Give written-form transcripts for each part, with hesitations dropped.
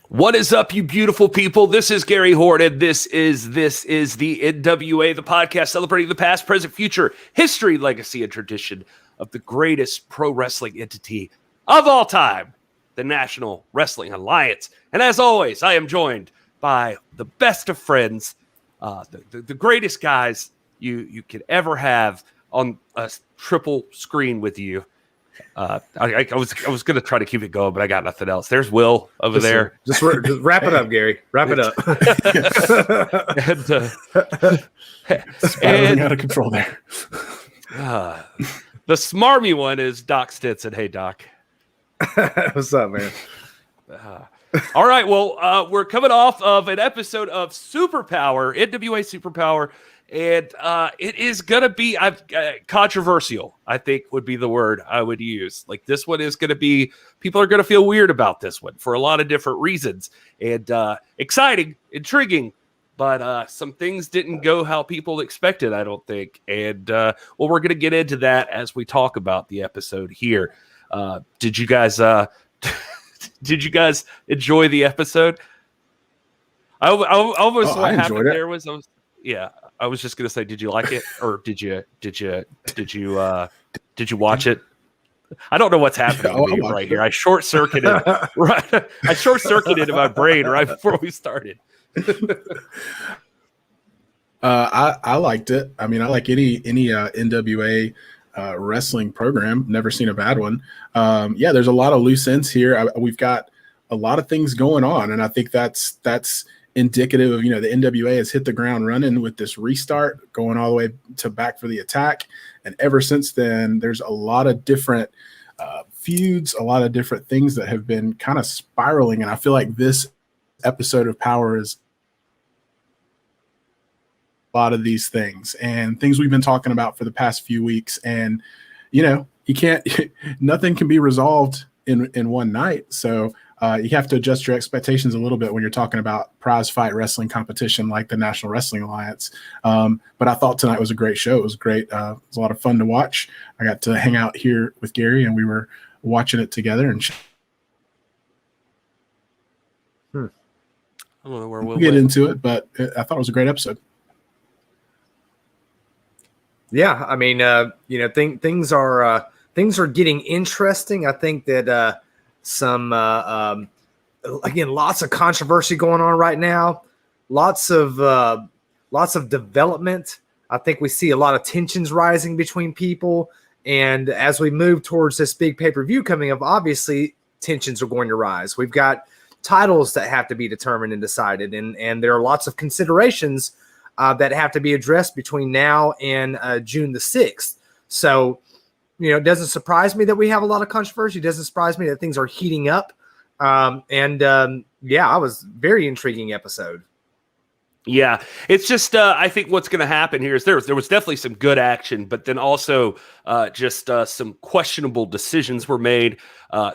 What is up, you beautiful people? This is Gary Horne, and this is the NWA, the podcast celebrating the past, present, future, history, legacy, and tradition of the greatest pro wrestling entity of all time, the National Wrestling Alliance. And as always, I am joined by the best of friends, the greatest guys you could ever have on a triple screen with you. I was going to try to keep it going, but I got nothing else. There's Will over there. Just wrap it up, Gary. Wrap it up. Spiraling out of control there. The smarmy one is Doc Stinson. Hey, Doc. What's up, man? All right. Well, we're coming off of an episode of Superpower, NWA Superpower. And it is going to be controversial, I think would be the word I would use. Like, this one is going to be, people are going to feel weird about this one for a lot of different reasons. And exciting, intriguing, but some things didn't go how people expected, I don't think. And, well, we're going to get into that as we talk about the episode here. Did you guys enjoy the episode? I almost what happened there was, I was just gonna say, did you like it, or did you watch it? I don't know what's happening to me right here. I short circuited in my brain right before we started. I liked it. I mean, I like any NWA wrestling program. Never seen a bad one. There's a lot of loose ends here. We've got a lot of things going on, and I think that's indicative of, the NWA has hit the ground running with this restart, going all the way to Back for the Attack. And ever since then, there's a lot of different feuds, a lot of different things that have been kind of spiraling. And I feel like this episode of Power is a lot of these things and things we've been talking about for the past few weeks. And, you can't, nothing can be resolved in one night. So you have to adjust your expectations a little bit when you're talking about prize fight wrestling competition like the National Wrestling Alliance. But I thought tonight was a great show. It was great. It was a lot of fun to watch. I got to hang out here with Gary, and we were watching it together. And I don't know where we'll get into it, but I thought it was a great episode. Yeah, I mean, things are getting interesting. I think that again, lots of controversy going on right now, lots of development. I think we see a lot of tensions rising between people, and as we move towards this big pay-per-view coming up, obviously tensions are going to rise. We've got titles that have to be determined and decided, and there are lots of considerations that have to be addressed between now and June the 6th. So it doesn't surprise me that we have a lot of controversy. It doesn't surprise me that things are heating up. I was very intriguing episode. Yeah, it's just I think what's going to happen here is there was definitely some good action, but then also some questionable decisions were made.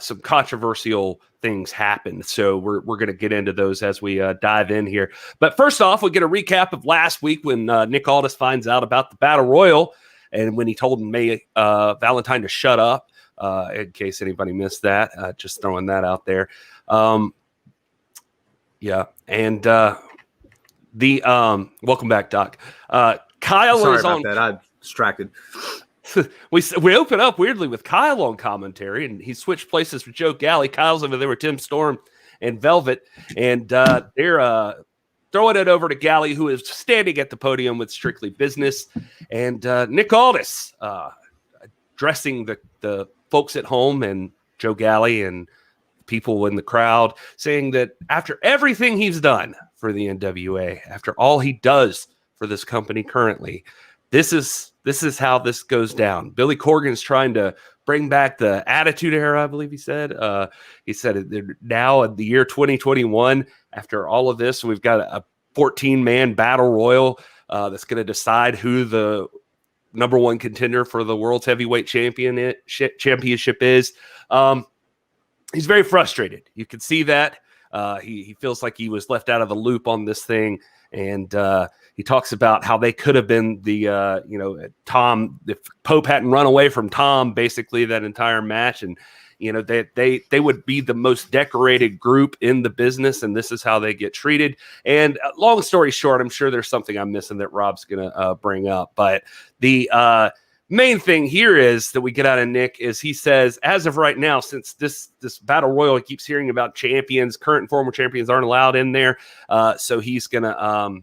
Some controversial things happened. So we're going to get into those as we dive in here. But first off, we get a recap of last week when Nick Aldis finds out about the Battle Royal. And when he told May Valentine to shut up, in case anybody missed that, just throwing that out there. Welcome back, Doc. Kyle Sorry is about on. That. I'm distracted. we open up weirdly with Kyle on commentary, and he switched places with Joe Galley. Kyle's over there with Tim Storm and Velvet, and they're throwing it over to Galley, who is standing at the podium with Strictly Business, and Nick Aldis addressing the folks at home and Joe Galley and people in the crowd, saying that after everything he's done for the NWA, after all he does for this company currently, this is how this goes down. Billy Corgan's trying to bring back the Attitude Era, I believe he said. He said now in the year 2021, after all of this, we've got a 14-man battle royal that's going to decide who the number one contender for the world's heavyweight championship is. He's very frustrated. You can see that. He feels like he was left out of the loop on this thing. And he talks about how they could have been Tom, if Pope hadn't run away from Tom, basically that entire match. And you know, they would be the most decorated group in the business, and this is how they get treated. And long story short, I'm sure there's something I'm missing that Rob's going to bring up. But the main thing here is that we get out of Nick is he says, as of right now, since this battle royal, he keeps hearing about champions, current and former champions aren't allowed in there. So he's going to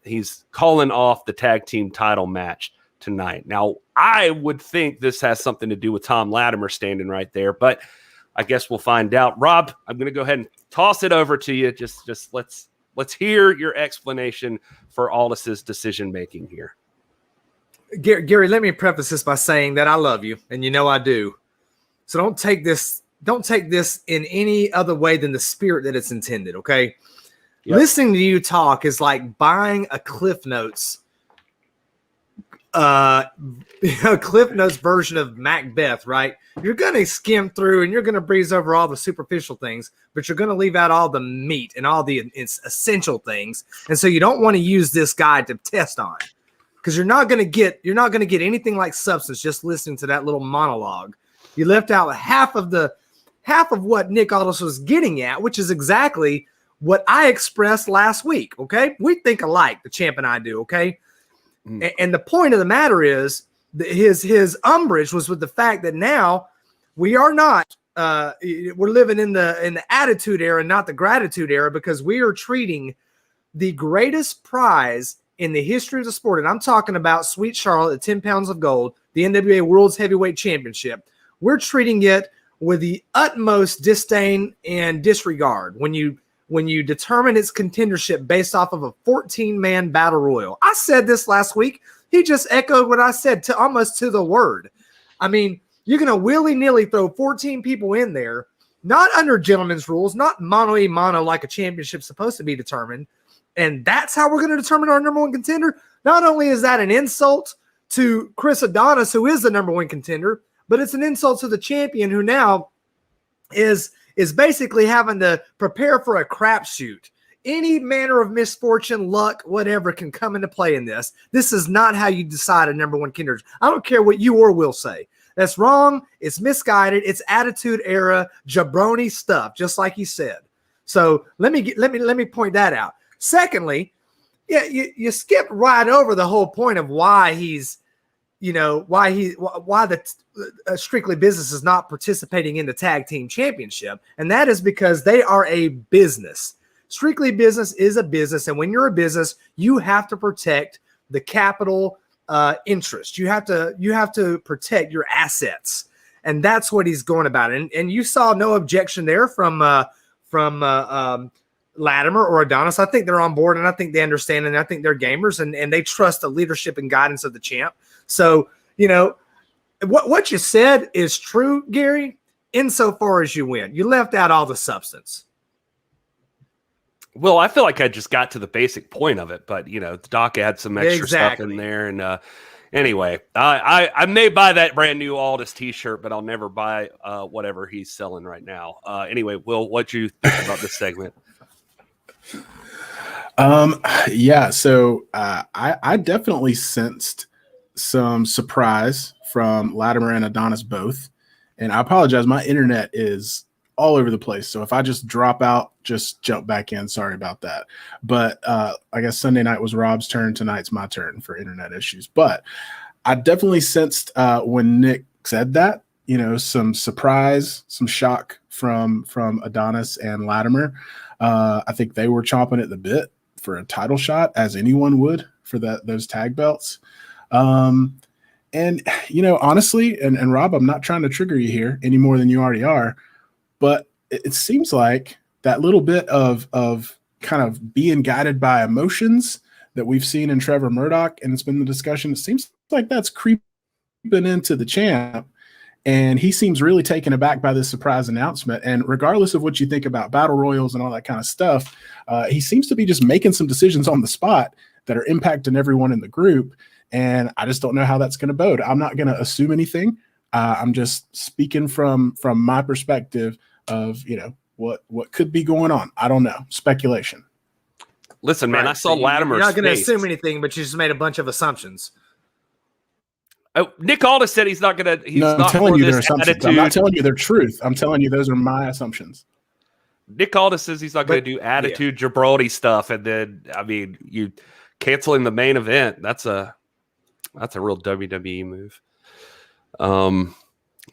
he's calling off the tag team title match tonight. Now, I would think this has something to do with Thom Latimer standing right there, but I guess we'll find out. Rob, I'm going to go ahead and toss it over to you. Just let's hear your explanation for Aldis's decision making here. Gary, let me preface this by saying that I love you, and you know I do. So don't take this in any other way than the spirit that it's intended, okay? Yep. Listening to you talk is like buying a Cliff Notes version of Macbeth, right? You're going to skim through and you're going to breeze over all the superficial things, but you're going to leave out all the meat and all the essential things. And so you don't want to use this guide to test on, because you're not going to get anything like substance just listening to that little monologue. You left out half of what Nick Aldis was getting at, which is exactly what I expressed last week. Okay, we think alike, the champ and I do. Okay. And the point of the matter is that his umbrage was with the fact that now we are not we're living in the attitude era, not the gratitude era, because we are treating the greatest prize in the history of the sport, and I'm talking about Sweet Charlotte, the 10 pounds of gold, the NWA World's Heavyweight Championship. We're treating it with the utmost disdain and disregard when you determine its contendership based off of a 14-man battle royal. I said this last week. He just echoed what I said to almost to the word. I mean, you're going to willy-nilly throw 14 people in there, not under gentlemen's rules, not mano-a-mano like a championship's supposed to be determined, and that's how we're going to determine our number one contender. Not only is that an insult to Chris Adonis, who is the number one contender, but it's an insult to the champion, who now is basically having to prepare for a crapshoot. Any manner of misfortune, luck, whatever can come into play in this. This is not how you decide a number one contender. I don't care what you or Will say. That's wrong. It's misguided. It's attitude era jabroni stuff, just like he said. So let me point that out. Secondly, yeah, you skipped right over the whole point of why he's, why the Strictly Business is not participating in the tag team championship. And that is because they are a business. Strictly Business is a business. And when you're a business, you have to protect the capital interest. You have to protect your assets. And that's what he's going about. And you saw no objection there from Latimer or Adonis. I think they're on board, and I think they understand, and I think they're gamers, and they trust the leadership and guidance of the champ. So, what you said is true, Gary, insofar as you win. You left out all the substance. Well, I feel like I just got to the basic point of it, but Doc had some extra stuff in there, and anyway, I may buy that brand new Aldis T-shirt, but I'll never buy whatever he's selling right now. Anyway, Will, what you think about this segment? Yeah, so I definitely sensed some surprise from Latimer and Adonis both, and I apologize, my internet is all over the place, so if I just drop out, just jump back in. Sorry about that. But I guess Sunday night was Rob's turn, tonight's my turn for internet issues. But I definitely sensed when Nick said that, some surprise, some shock from Adonis and Latimer. I think they were chomping at the bit for a title shot, as anyone would for those tag belts. And honestly, and Rob, I'm not trying to trigger you here any more than you already are, but it seems like that little bit of kind of being guided by emotions that we've seen in Trevor Murdoch, and it's been the discussion, it seems like that's creeping into the champ. And he seems really taken aback by this surprise announcement. And regardless of what you think about battle royals and all that kind of stuff, he seems to be just making some decisions on the spot that are impacting everyone in the group. And I just don't know how that's going to bode. I'm not going to assume anything. I'm just speaking from my perspective of, what could be going on. I don't know. Speculation. Listen, man, I saw Latimer's You're not going to face. assume anything, but you just made a bunch of assumptions. Nick Aldis said he's not going to. He's No, I'm not telling for you their this assumptions. attitude. I'm not telling you their truth. I'm telling you those are my assumptions. Nick Aldis says he's not going to do attitude jabroni stuff, and then you canceling the main event. That's a real WWE move.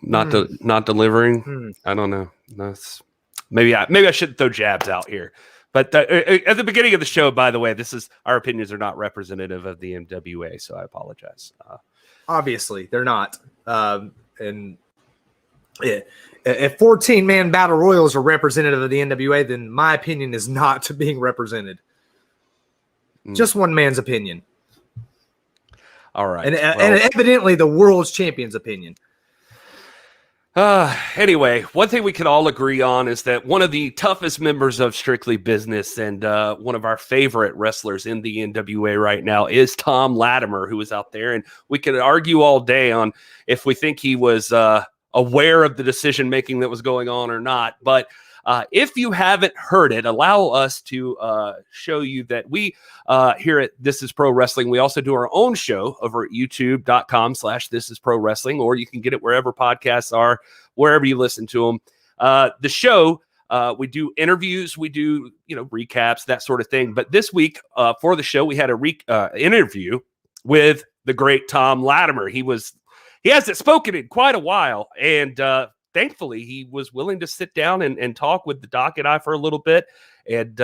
Not delivering. I don't know. Maybe I shouldn't throw jabs out here. But at the beginning of the show, by the way, our opinions are not representative of the NWA, so I apologize. Obviously, they're not. And if 14-man battle royals are representative of the NWA, then my opinion is not being represented. Just one man's opinion. All right. And evidently the world's champion's opinion. Anyway, one thing we can all agree on is that one of the toughest members of Strictly Business and one of our favorite wrestlers in the NWA right now is Thom Latimer, who is out there. And we could argue all day on if we think he was aware of the decision-making that was going on or not. But if you haven't heard it, allow us to show you that we here at This Is Pro Wrestling, we also do our own show over at youtube.com/This Is Pro Wrestling, or you can get it wherever podcasts are, wherever you listen to them. The show, we do interviews, we do, recaps, that sort of thing. But this week for the show, we had a interview with the great Thom Latimer. He hasn't spoken in quite a while, and thankfully, he was willing to sit down and talk with the Doc and I for a little bit and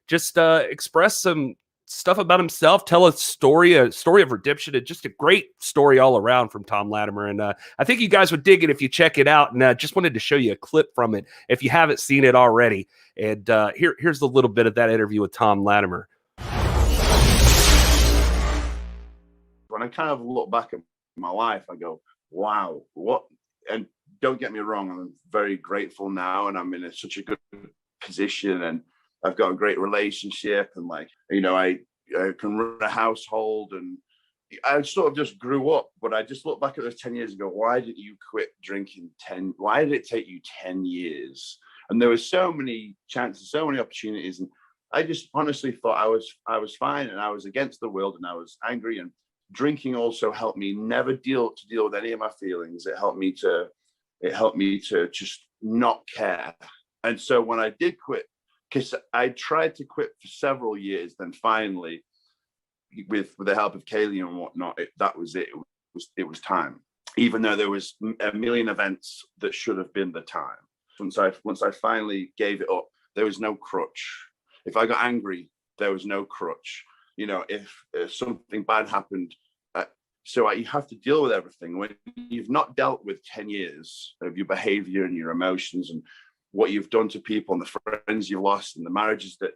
just express some stuff about himself, tell a story of redemption, and just a great story all around from Thom Latimer. And I think you guys would dig it if you check it out. And just wanted to show you a clip from it if you haven't seen it already. And here's a little bit of that interview with Thom Latimer. When I kind of look back at my life, I go, wow, what? And don't get me wrong, I'm very grateful now, and I'm in such a good position, and I've got a great relationship, and I can run a household, and I sort of just grew up. But I just look back at those 10 years ago. Why did you quit drinking why did it take you 10 years? And there were so many chances, so many opportunities, and I just honestly thought I was fine, and I was against the world, and I was angry. And drinking also helped me never deal with any of my feelings. It helped me to just not care. And so when I did quit, because I tried to quit for several years, then finally, with the help of Kaylee and whatnot, that was it. It was time. Even though there was a million events that should have been the time. Once I finally gave it up, there was no crutch. If I got angry, there was no crutch. If something bad happened, you have to deal with everything. When you've not dealt with 10 years of your behavior and your emotions and what you've done to people and the friends you've lost and the marriages that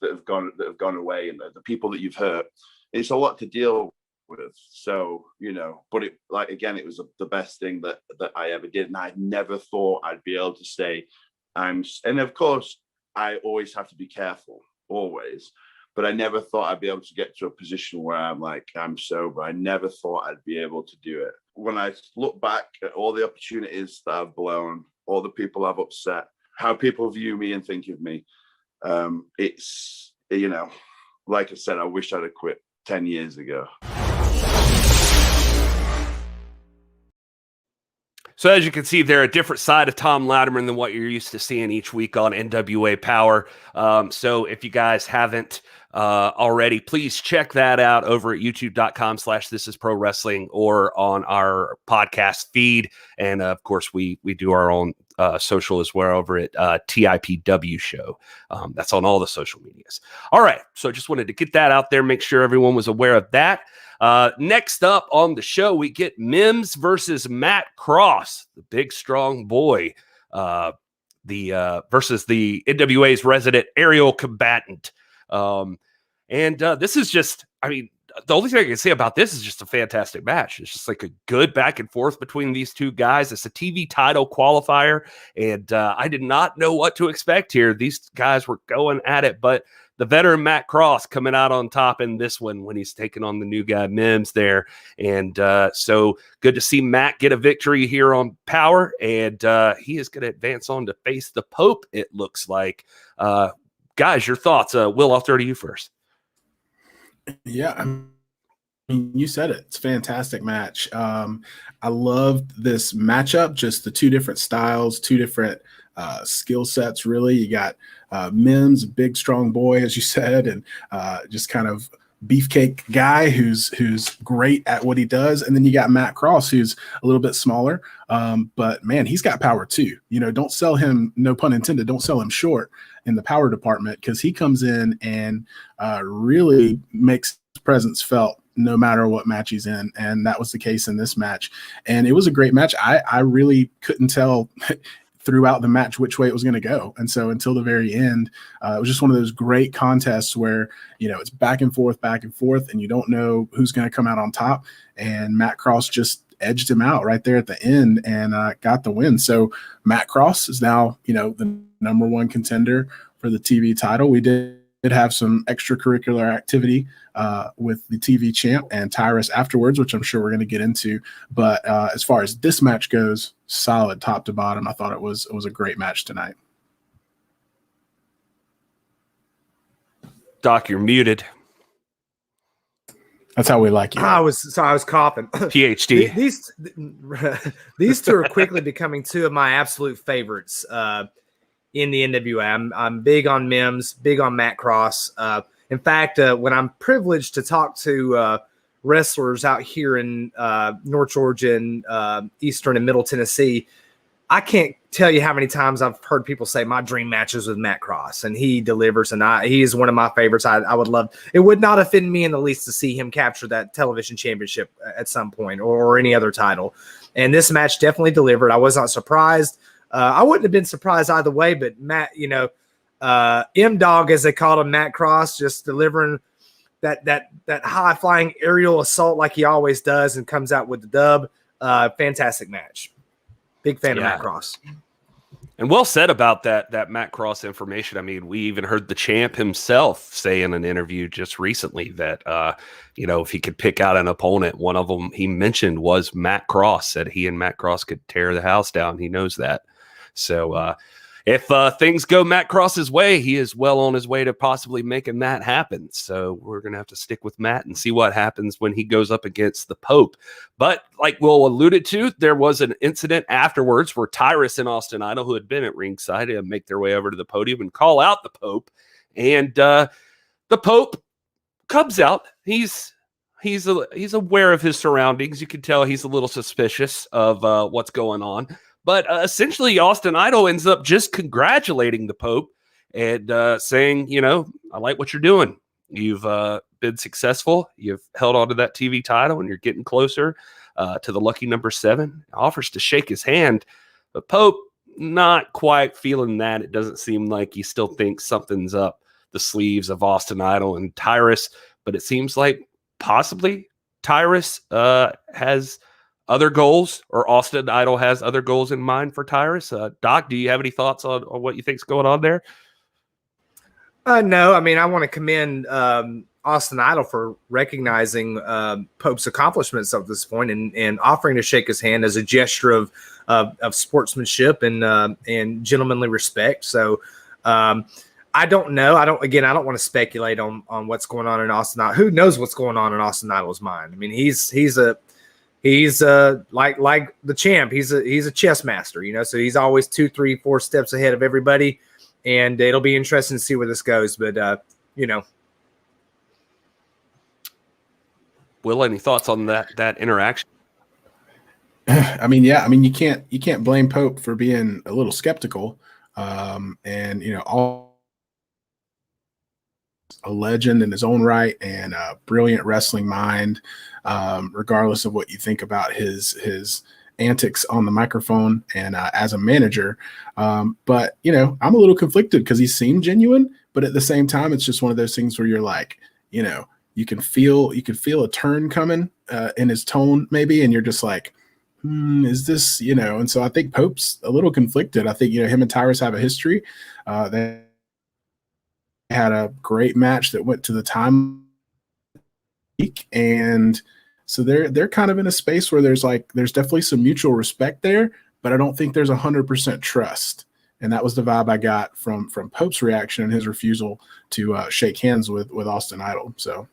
have gone away and the people that you've hurt, it's a lot to deal with. So, but it was the best thing that I ever did. And I never thought I'd be able to say and of course, I always have to be careful, always. But I never thought I'd be able to get to a position where I'm sober. I never thought I'd be able to do it. When I look back at all the opportunities that I've blown, all the people I've upset, how people view me and think of me, it's, like I said, I wish I'd have quit 10 years ago. So as you can see there, a different side of Thom Latimer than what you're used to seeing each week on NWA Powerrr. So if you guys haven't already, please check that out over at youtube.com/This Is Pro Wrestling or on our podcast feed. And of course, we do our own social as well over at TIPW Show. That's on all the social medias. All right. So just wanted to get that out there, make sure everyone was aware of that. Next up on the show, we get Mims versus Matt Cross, the big, strong boy, versus the NWA's resident aerial combatant. And this is just, the only thing I can say about this is just a fantastic match. It's just like a good back and forth between these two guys. It's a TV title qualifier, and I did not know what to expect here. These guys were going at it, but the veteran Matt Cross coming out on top in this one when he's taking on the new guy Mims there. And so good to see Matt get a victory here on Powerrr, and he is going to advance on to face the Pope, it looks like. Guys, your thoughts? Will, I'll throw to you first. Yeah, mean, you said it. It's a fantastic match. I loved this matchup, just the two different styles, two different skill sets, really. You got Mims, a big, strong boy, as you said, and just kind of beefcake guy who's great at what he does. And then you got Matt Cross, who's a little bit smaller. But, man, he's got power too. You know, don't sell him, no pun intended, don't sell him short in the power department, because he comes in and really makes his presence felt no matter what match he's in. And that was the case in this match. And it was a great match. I really couldn't tell throughout the match which way it was going to go. And so until the very end, it was just one of those great contests where, you know, it's back and forth, and you don't know who's going to come out on top. And Matt Cross just edged him out right there at the end and got the win. So Matt Cross is now, you know, the number one contender for the TV title. We did have some extracurricular activity with the TV champ and Tyrus afterwards, which I'm sure we're going to get into. But as far as this match goes, solid top to bottom. I thought it was a great match tonight. Doc, you're muted. That's how we like you. I was coughing. PhD. These two are quickly becoming two of my absolute favorites in the NWA. I'm big on Mims, big on Matt Cross. In fact, when I'm privileged to talk to wrestlers out here in North Georgia and Eastern and Middle Tennessee, I can't tell you how many times I've heard people say my dream matches with Matt Cross, and he delivers, and he is one of my favorites. I would love – it would not offend me in the least to see him capture that television championship at some point or any other title. And this match definitely delivered. I was not surprised. I wouldn't have been surprised either way, but Matt, you know, M-Dog, as they called him, Matt Cross, just delivering that high-flying aerial assault like he always does and comes out with the dub. Fantastic match. Big fan of Matt Cross. And well said about that Matt Cross information. I mean, we even heard the champ himself say in an interview just recently that, you know, if he could pick out an opponent, one of them he mentioned was Matt Cross, said he and Matt Cross could tear the house down. He knows that. So if things go Matt Cross's way, he is well on his way to possibly making that happen. So we're going to have to stick with Matt and see what happens when he goes up against the Pope. But like Will alluded to, there was an incident afterwards where Tyrus and Austin Idol, who had been at ringside, make their way over to the podium and call out the Pope. And the Pope comes out. He's aware of his surroundings. You can tell he's a little suspicious of what's going on. But essentially, Austin Idol ends up just congratulating the Pope and saying, you know, I like what you're doing. You've been successful. You've held on to that TV title, and you're getting closer to the lucky number 7. Offers to shake his hand. But Pope, not quite feeling that. It doesn't seem like he still thinks something's up the sleeves of Austin Idol and Tyrus. But it seems like possibly Tyrus has other goals, or Austin Idol has other goals in mind for Tyrus. Doc, do you have any thoughts on what you think's going on there? No, I mean, I want to commend Austin Idol for recognizing Pope's accomplishments up to this point and offering to shake his hand as a gesture of sportsmanship and gentlemanly respect. So I don't know. I don't want to speculate on what's going on in Austin Idol. Who knows what's going on in Austin Idol's mind? I mean, he's like the champ. He's a chess master, you know, so he's always 2, 3, 4 steps ahead of everybody. And it'll be interesting to see where this goes. But, you know. Will, any thoughts on that interaction? I mean, yeah. I mean, you can't blame Pope for being a little skeptical. And, you know, all a legend in his own right and a brilliant wrestling mind, regardless of what you think about his antics on the microphone and as a manager. But, you know, I'm a little conflicted because he seemed genuine, but at the same time, it's just one of those things where you're like, you know, you can feel a turn coming in his tone maybe. And you're just like, is this, you know? And so I think Pope's a little conflicted. I think, you know, him and Tyrus have a history. They had a great match that went to the time week, and so they're kind of in a space where there's definitely some mutual respect there, but I don't think there's 100% trust. And that was the vibe I got from Pope's reaction and his refusal to shake hands with Austin Idol. So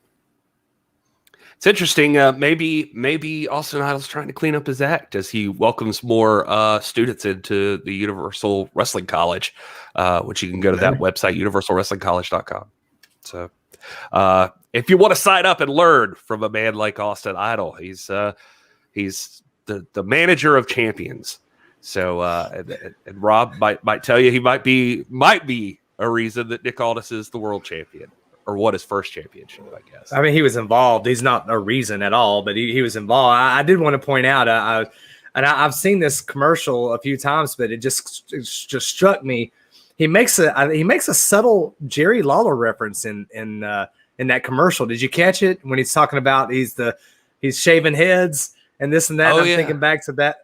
It's interesting. Maybe Austin Idol's trying to clean up his act as he welcomes more students into the Universal Wrestling College, which you can go to that website, universalwrestlingcollege.com. So if you want to sign up and learn from a man like Austin Idol, he's the manager of champions. So and Rob might tell you he might be a reason that Nick Aldis is the world champion. Or what his first championship, I guess. I mean, he was involved. He's not a reason at all, but he was involved. I did want to point out, I've seen this commercial a few times, but it just struck me. He makes a subtle Jerry Lawler reference in that commercial. Did you catch it when he's talking about he's shaving heads and this and that? I'm thinking back to that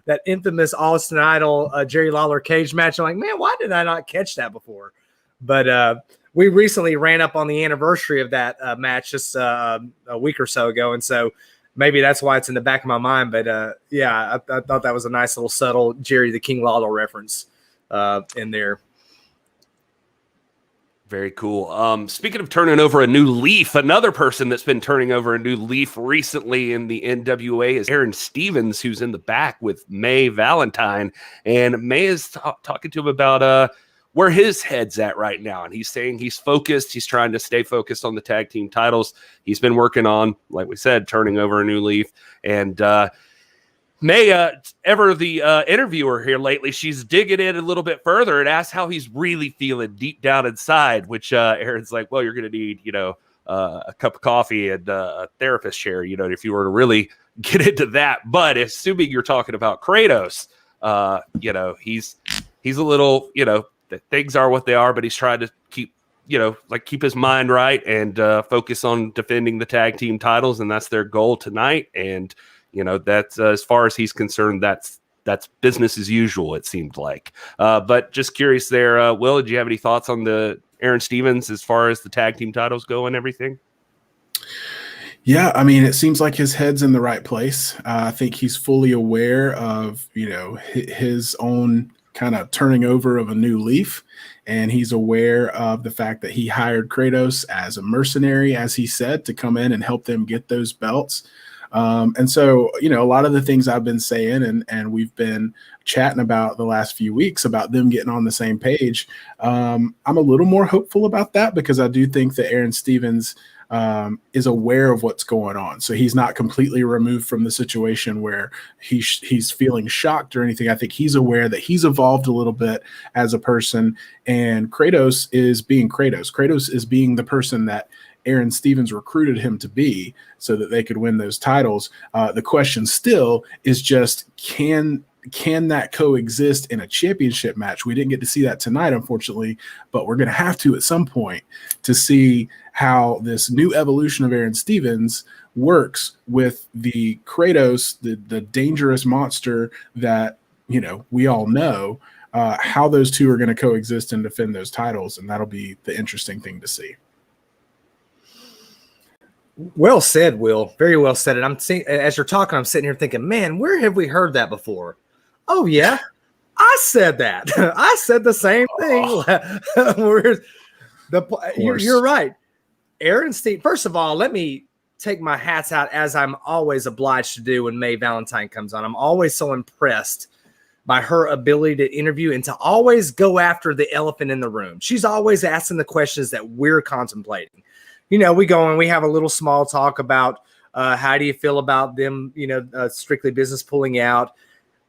that infamous Austin Idol Jerry Lawler cage match. I'm like, man, why did I not catch that before? But we recently ran up on the anniversary of that match just a week or so ago, and so maybe that's why it's in the back of my mind. But I thought that was a nice little subtle Jerry the King Lawler reference in there. Very cool. Speaking of turning over a new leaf, another person that's been turning over a new leaf recently in the NWA is Aron Stevens, who's in the back with May Valentine, and May is talking to him about where his head's at right now. And he's saying he's focused. He's trying to stay focused on the tag team titles. He's been working on, like we said, turning over a new leaf. And May, ever the interviewer here lately, she's digging in a little bit further and asks how he's really feeling deep down inside, which Aaron's like, well, you're going to need, a cup of coffee and a therapist chair, if you were to really get into that. But assuming you're talking about Kratos, he's a little, that things are what they are, but he's trying to keep his mind right and focus on defending the tag team titles. And that's their goal tonight. And, that's as far as he's concerned, that's business as usual, it seemed like. But just curious there, Will, did you have any thoughts on the Aron Stevens as far as the tag team titles go and everything? Yeah, I mean, it seems like his head's in the right place. I think he's fully aware of, his own kind of turning over of a new leaf. And he's aware of the fact that he hired Kratos as a mercenary, as he said, to come in and help them get those belts. And so, a lot of the things I've been saying and we've been chatting about the last few weeks about them getting on the same page. I'm a little more hopeful about that because I do think that Aron Stevens is aware of what's going on. So he's not completely removed from the situation where he's feeling shocked or anything. I think he's aware that he's evolved a little bit as a person, and Kratos is being Kratos. Kratos is being the person that Aron Stevens recruited him to be so that they could win those titles. The question still is just, can that coexist in a championship match? We didn't get to see that tonight, unfortunately, but we're going to have to at some point to see how this new evolution of Aron Stevens works with the Kratos, the dangerous monster that, we all know, how those two are going to coexist and defend those titles. And that'll be the interesting thing to see. Well said, Will. Very well said. And I'm seeing, as you're talking, I'm sitting here thinking, man, where have we heard that before? Oh yeah, I said that. I said the same thing. You're right. Aron Stevens. First of all, let me take my hats out, as I'm always obliged to do when May Valentine comes on. I'm always so impressed by her ability to interview and to always go after the elephant in the room. She's always asking the questions that we're contemplating. We go and we have a little small talk about how do you feel about them, Strictly Business pulling out.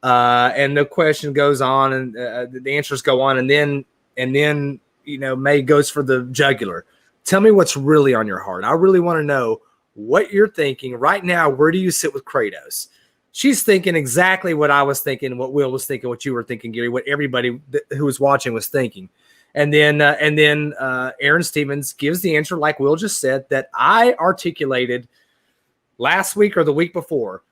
And the question goes on and the answers go on. And then, May goes for the jugular. Tell me what's really on your heart. I really want to know what you're thinking right now. Where do you sit with Kratos? She's thinking exactly what I was thinking, what Will was thinking, what you were thinking, Gary, what everybody who was watching was thinking. And then Aron Stevens gives the answer, like Will just said, that I articulated last week or the week before.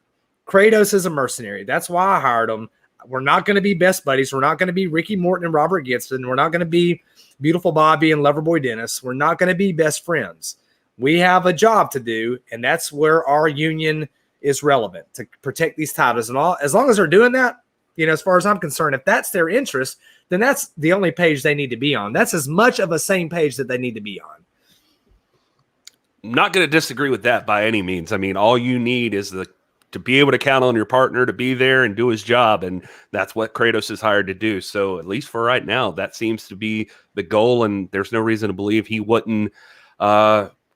Kratos is a mercenary. That's why I hired him. We're not going to be best buddies. We're not going to be Ricky Morton and Robert Gibson. We're not going to be Beautiful Bobby and Loverboy Dennis. We're not going to be best friends. We have a job to do, and that's where our union is relevant, to protect these titles. And all, as long as they're doing that, as far as I'm concerned, if that's their interest, then that's the only page they need to be on. That's as much of a same page that they need to be on. not going to disagree with that by any means. I mean, all you need is to be able to count on your partner to be there and do his job, and that's what Kratos is hired to do. So at least for right now, that seems to be the goal, and there's no reason to believe he wouldn't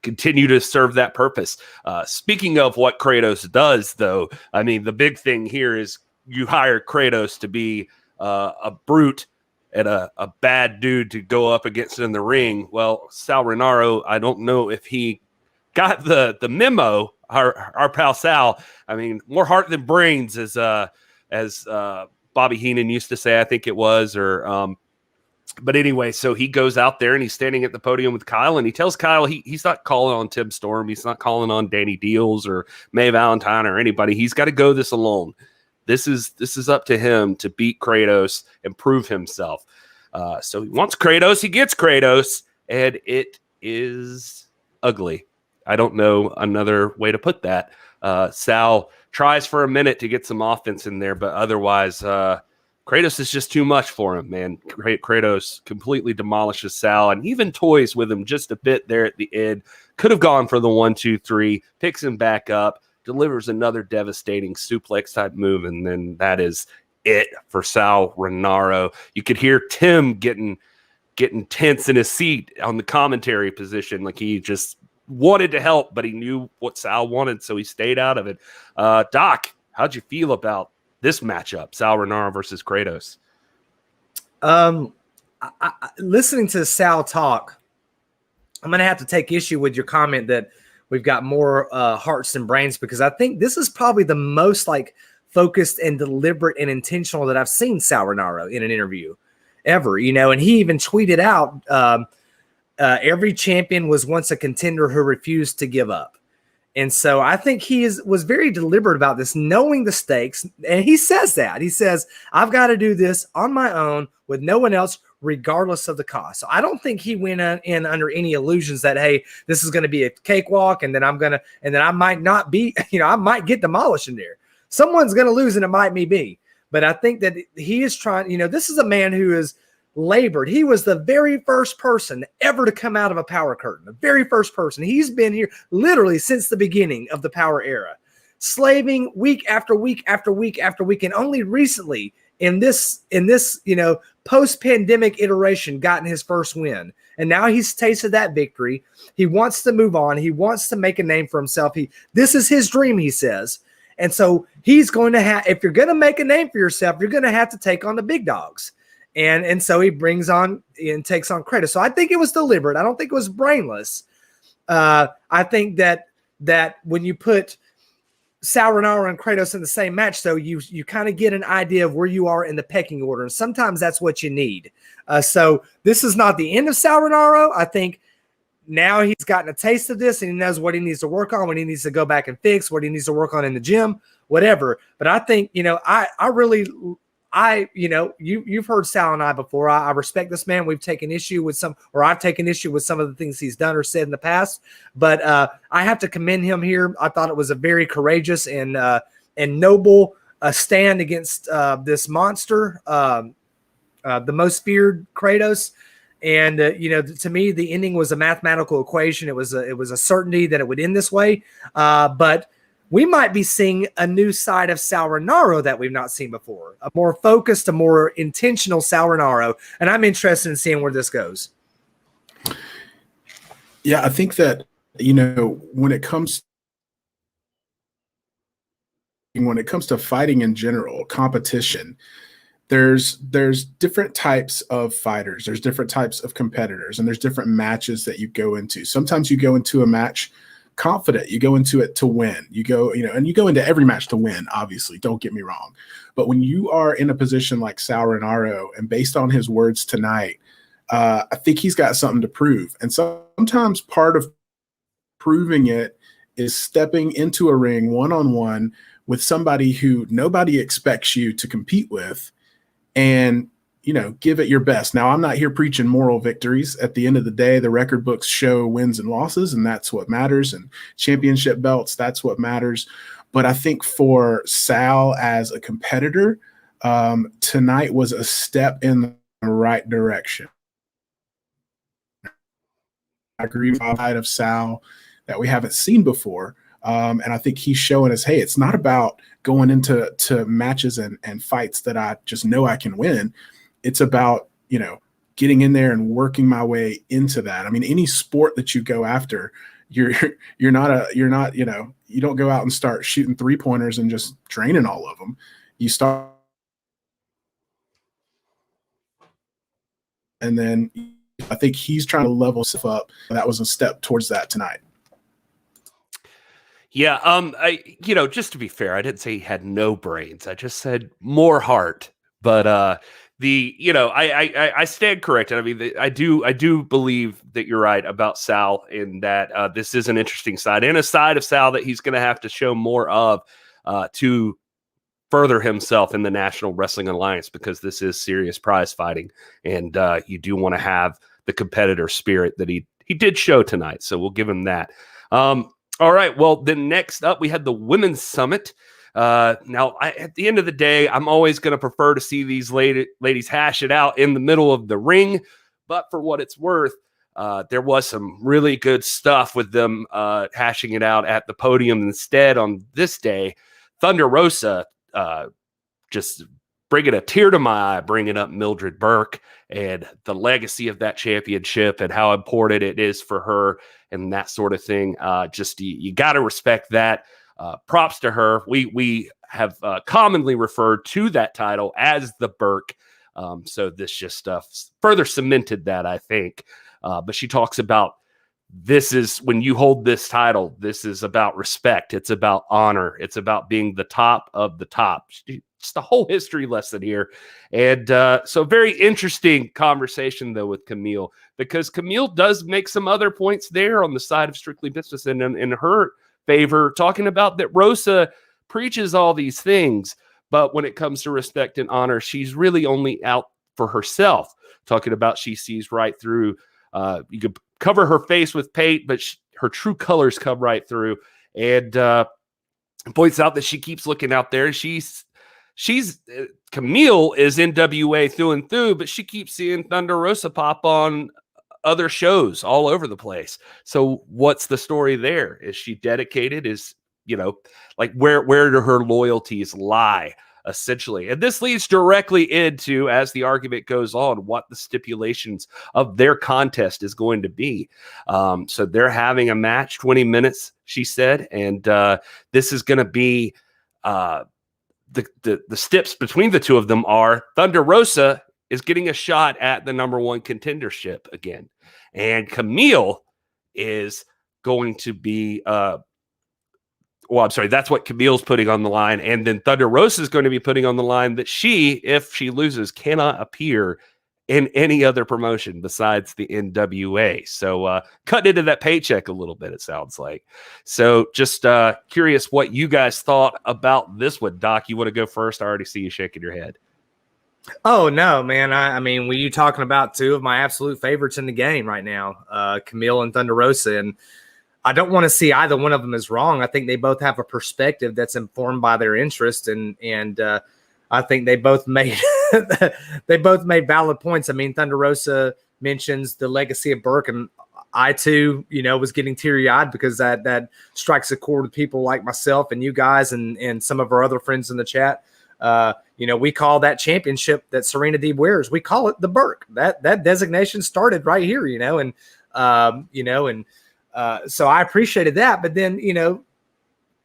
continue to serve that purpose. Speaking of what Kratos does, though, I mean, the big thing here is you hire Kratos to be a brute and a bad dude to go up against in the ring. Well, Sal Rinauro, I don't know if he got the memo. Our pal Sal, I mean, more heart than brains, as Bobby Heenan used to say, I think it was, but anyway, so he goes out there and he's standing at the podium with Kyle, and he tells Kyle he's not calling on Tim Storm, he's not calling on Danny Deals or May Valentine or anybody. He's got to go this alone. This is up to him to beat Kratos and prove himself. So he wants Kratos, he gets Kratos, and it is ugly. I don't know another way to put that. Sal tries for a minute to get some offense in there, but otherwise, Kratos is just too much for him, man. Kratos completely demolishes Sal and even toys with him just a bit there at the end. Could have gone for the 1-2-3, picks him back up, delivers another devastating suplex type move, and then that is it for Sal Rinauro. You could hear Tim getting tense in his seat on the commentary position, like he just wanted to help, but he knew what Sal wanted, so he stayed out of it. Doc, how'd you feel about this matchup, Sal Rinauro versus Kratos? Listening to Sal talk, I'm going to have to take issue with your comment that we've got more hearts than brains, because I think this is probably the most like focused and deliberate and intentional that I've seen Sal Rinauro in an interview ever, and he even tweeted out, every champion was once a contender who refused to give up. And so I think he was very deliberate about this, knowing the stakes. And he says that. He says, I've got to do this on my own with no one else, regardless of the cost. So I don't think he went in under any illusions that, hey, this is going to be a cakewalk and then I might not be, I might get demolished in there. Someone's going to lose and it might be me. But I think that he is trying, this is a man who is labored. He was the very first person ever to come out of a power curtain. The very first person. He's been here literally since the beginning of the power era, slaving week after week after week after week, and only recently in this post-pandemic iteration gotten his first win. And now he's tasted that victory. He wants to move on. He wants to make a name for himself. This is his dream, he says. And so he's going to have, if you're going to make a name for yourself, you're going to have to take on the big dogs. And so he brings on and takes on Kratos. So I think it was deliberate. I don't think it was brainless. I think that when you put Sal Rinauro and Kratos in the same match, though, you kind of get an idea of where you are in the pecking order. And sometimes that's what you need. So this is not the end of Sal Rinauro. I think now he's gotten a taste of this and he knows what he needs to work on, what he needs to go back and fix, what he needs to work on in the gym, whatever. But I think, you've heard Sal and I before. I respect this man. I've taken issue with some of the things he's done or said in the past. But I have to commend him here. I thought it was a very courageous and noble stand against this monster, the most feared Kratos. And to me, the ending was a mathematical equation. It was a certainty that it would end this way. But we might be seeing a new side of Sal Rinauro that we've not seen before, a more focused, a more intentional Sal Rinauro. And I'm interested in seeing where this goes. Yeah, I think that, when it comes to fighting in general, competition, there's different types of fighters, there's different types of competitors, and there's different matches that you go into. Sometimes you go into a match confident, you go into it to win, you go into every match to win, obviously, don't get me wrong. But when you are in a position like Sal Rinauro, and based on his words tonight, I think he's got something to prove. And sometimes part of proving it is stepping into a ring one-on-one with somebody who nobody expects you to compete with, and give it your best. Now, I'm not here preaching moral victories. At the end of the day, the record books show wins and losses, and that's what matters. And championship belts, that's what matters. But I think for Sal as a competitor, tonight was a step in the right direction. I agree with the side of Sal that we haven't seen before. And I think he's showing us, hey, it's not about going into matches and fights that I just know I can win. It's about, getting in there and working my way into that. I mean, any sport that you go after, you don't go out and start shooting 3-pointers and just draining all of them. You start, and then I think he's trying to level stuff up. That was a step towards that tonight. Yeah. Just to be fair, I didn't say he had no brains. I just said more heart. But I stand corrected. I mean, I do believe that you're right about Sal, in that this is an interesting side, and a side of Sal that he's going to have to show more of to further himself in the National Wrestling Alliance, because this is serious prize fighting, and you do want to have the competitor spirit that he did show tonight. So we'll give him that. All right. Well, then next up, we had the Women's Summit. Now, at the end of the day, I'm always going to prefer to see these ladies hash it out in the middle of the ring. But for what it's worth, there was some really good stuff with them hashing it out at the podium instead on this day. Thunder Rosa just bringing a tear to my eye, bringing up Mildred Burke and the legacy of that championship and how important it is for her and that sort of thing. You got to respect that. Props to her. We have commonly referred to that title as the Burke. So this just further cemented that, I think. But she talks about, this is when you hold this title, this is about respect. It's about honor. It's about being the top of the top. Just the whole history lesson here. And so very interesting conversation, though, with Camille, because Camille does make some other points there on the side of Strictly Business and in her favor, talking about that Rosa preaches all these things, but when it comes to respect and honor, she's really only out for herself. Talking about she sees right through. You could cover her face with paint, but her true colors come right through. And points out that she keeps looking out there. She's Camille is NWA through and through, but she keeps seeing Thunder Rosa pop on other shows all over the place. So what's the story there? Is she dedicated? Is, where do her loyalties lie, essentially? And this leads directly into, as the argument goes on, what the stipulations of their contest is going to be. So they're having a match, 20 minutes, she said, and this is going to be the steps between the two of them are Thunder Rosa is getting a shot at the number one contendership again. And Camille is going to be, that's what Camille's putting on the line. And then Thunder Rosa is going to be putting on the line that she, if she loses, cannot appear in any other promotion besides the NWA. So cutting into that paycheck a little bit, it sounds like. So just curious what you guys thought about this one. Doc, you want to go first? I already see you shaking your head. Oh, no, man. I mean, were you talking about two of my absolute favorites in the game right now, Camille and Thunder Rosa? And I don't want to see either one of them as wrong. I think they both have a perspective that's informed by their interest, and I think they both made valid points. I mean, Thunder Rosa mentions the legacy of Burke, and I too, was getting teary-eyed because that strikes a chord with people like myself and you guys and some of our other friends in the chat. We call that championship that Serena Deeb wears, we call it the Burke. That designation started right here, so I appreciated that. But then,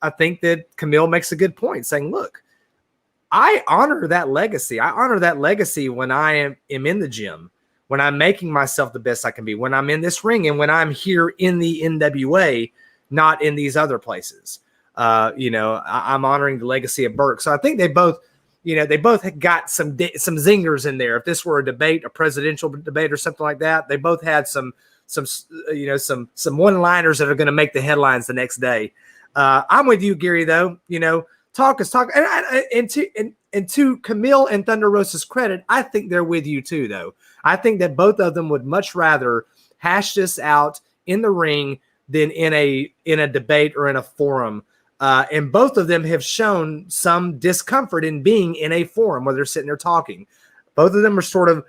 I think that Camille makes a good point, saying, look, I honor that legacy. I honor that legacy when I am in the gym, when I'm making myself the best I can be, when I'm in this ring, and when I'm here in the NWA, not in these other places. I'm honoring the legacy of Burke. So I think they both got some zingers in there. If this were a debate, a presidential debate or something like that, they both had some one-liners that are going to make the headlines the next day. I'm with you, Gary, though. Talk is talk. And to Camille and Thunder Rosa's credit, I think they're with you too, though. I think that both of them would much rather hash this out in the ring than in a debate or in a forum. And both of them have shown some discomfort in being in a forum where they're sitting there talking. Both of them are sort of,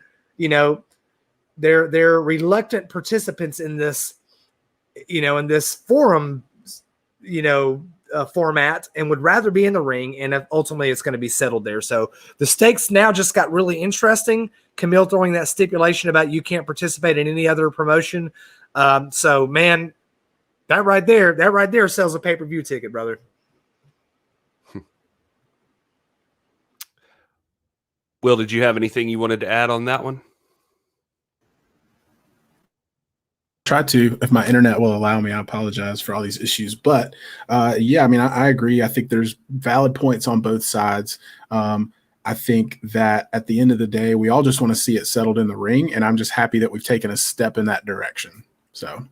they're reluctant participants in this in this forum, format, and would rather be in the ring. And ultimately, it's going to be settled there. So the stakes now just got really interesting. Camille throwing that stipulation about you can't participate in any other promotion. So man, that right there sells a pay-per-view ticket, brother. Will, did you have anything you wanted to add on that one? Try to, if my internet will allow me. I apologize for all these issues, but yeah, I mean, I agree. I think there's valid points on both sides. I think that at the end of the day, we all just want to see it settled in the ring, and I'm just happy that we've taken a step in that direction. So,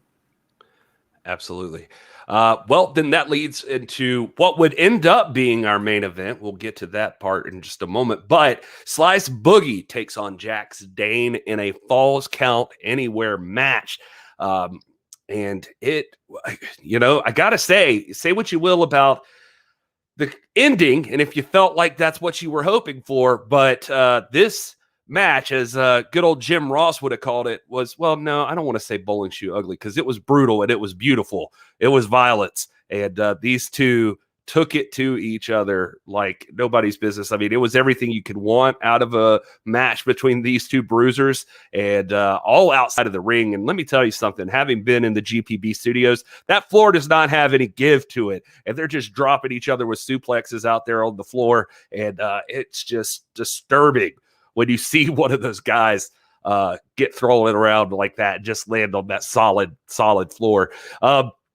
absolutely. Well, then that leads into what would end up being our main event. We'll get to that part in just a moment. But Slice Boogie takes on Jax Dane in a Falls Count Anywhere match. And it, I got to say what you will about the ending, and if you felt like that's what you were hoping for, but this match, as good old Jim Ross would have called it, was, well, no, I don't want to say bowling shoe ugly, because it was brutal and it was beautiful. It was violence, and these two took it to each other like nobody's business. I mean, it was everything you could want out of a match between these two bruisers, and all outside of the ring. And let me tell you something, having been in the GPB studios, that floor does not have any give to it. And they're just dropping each other with suplexes out there on the floor. And it's just disturbing when you see one of those guys get thrown around like that and just land on that solid floor.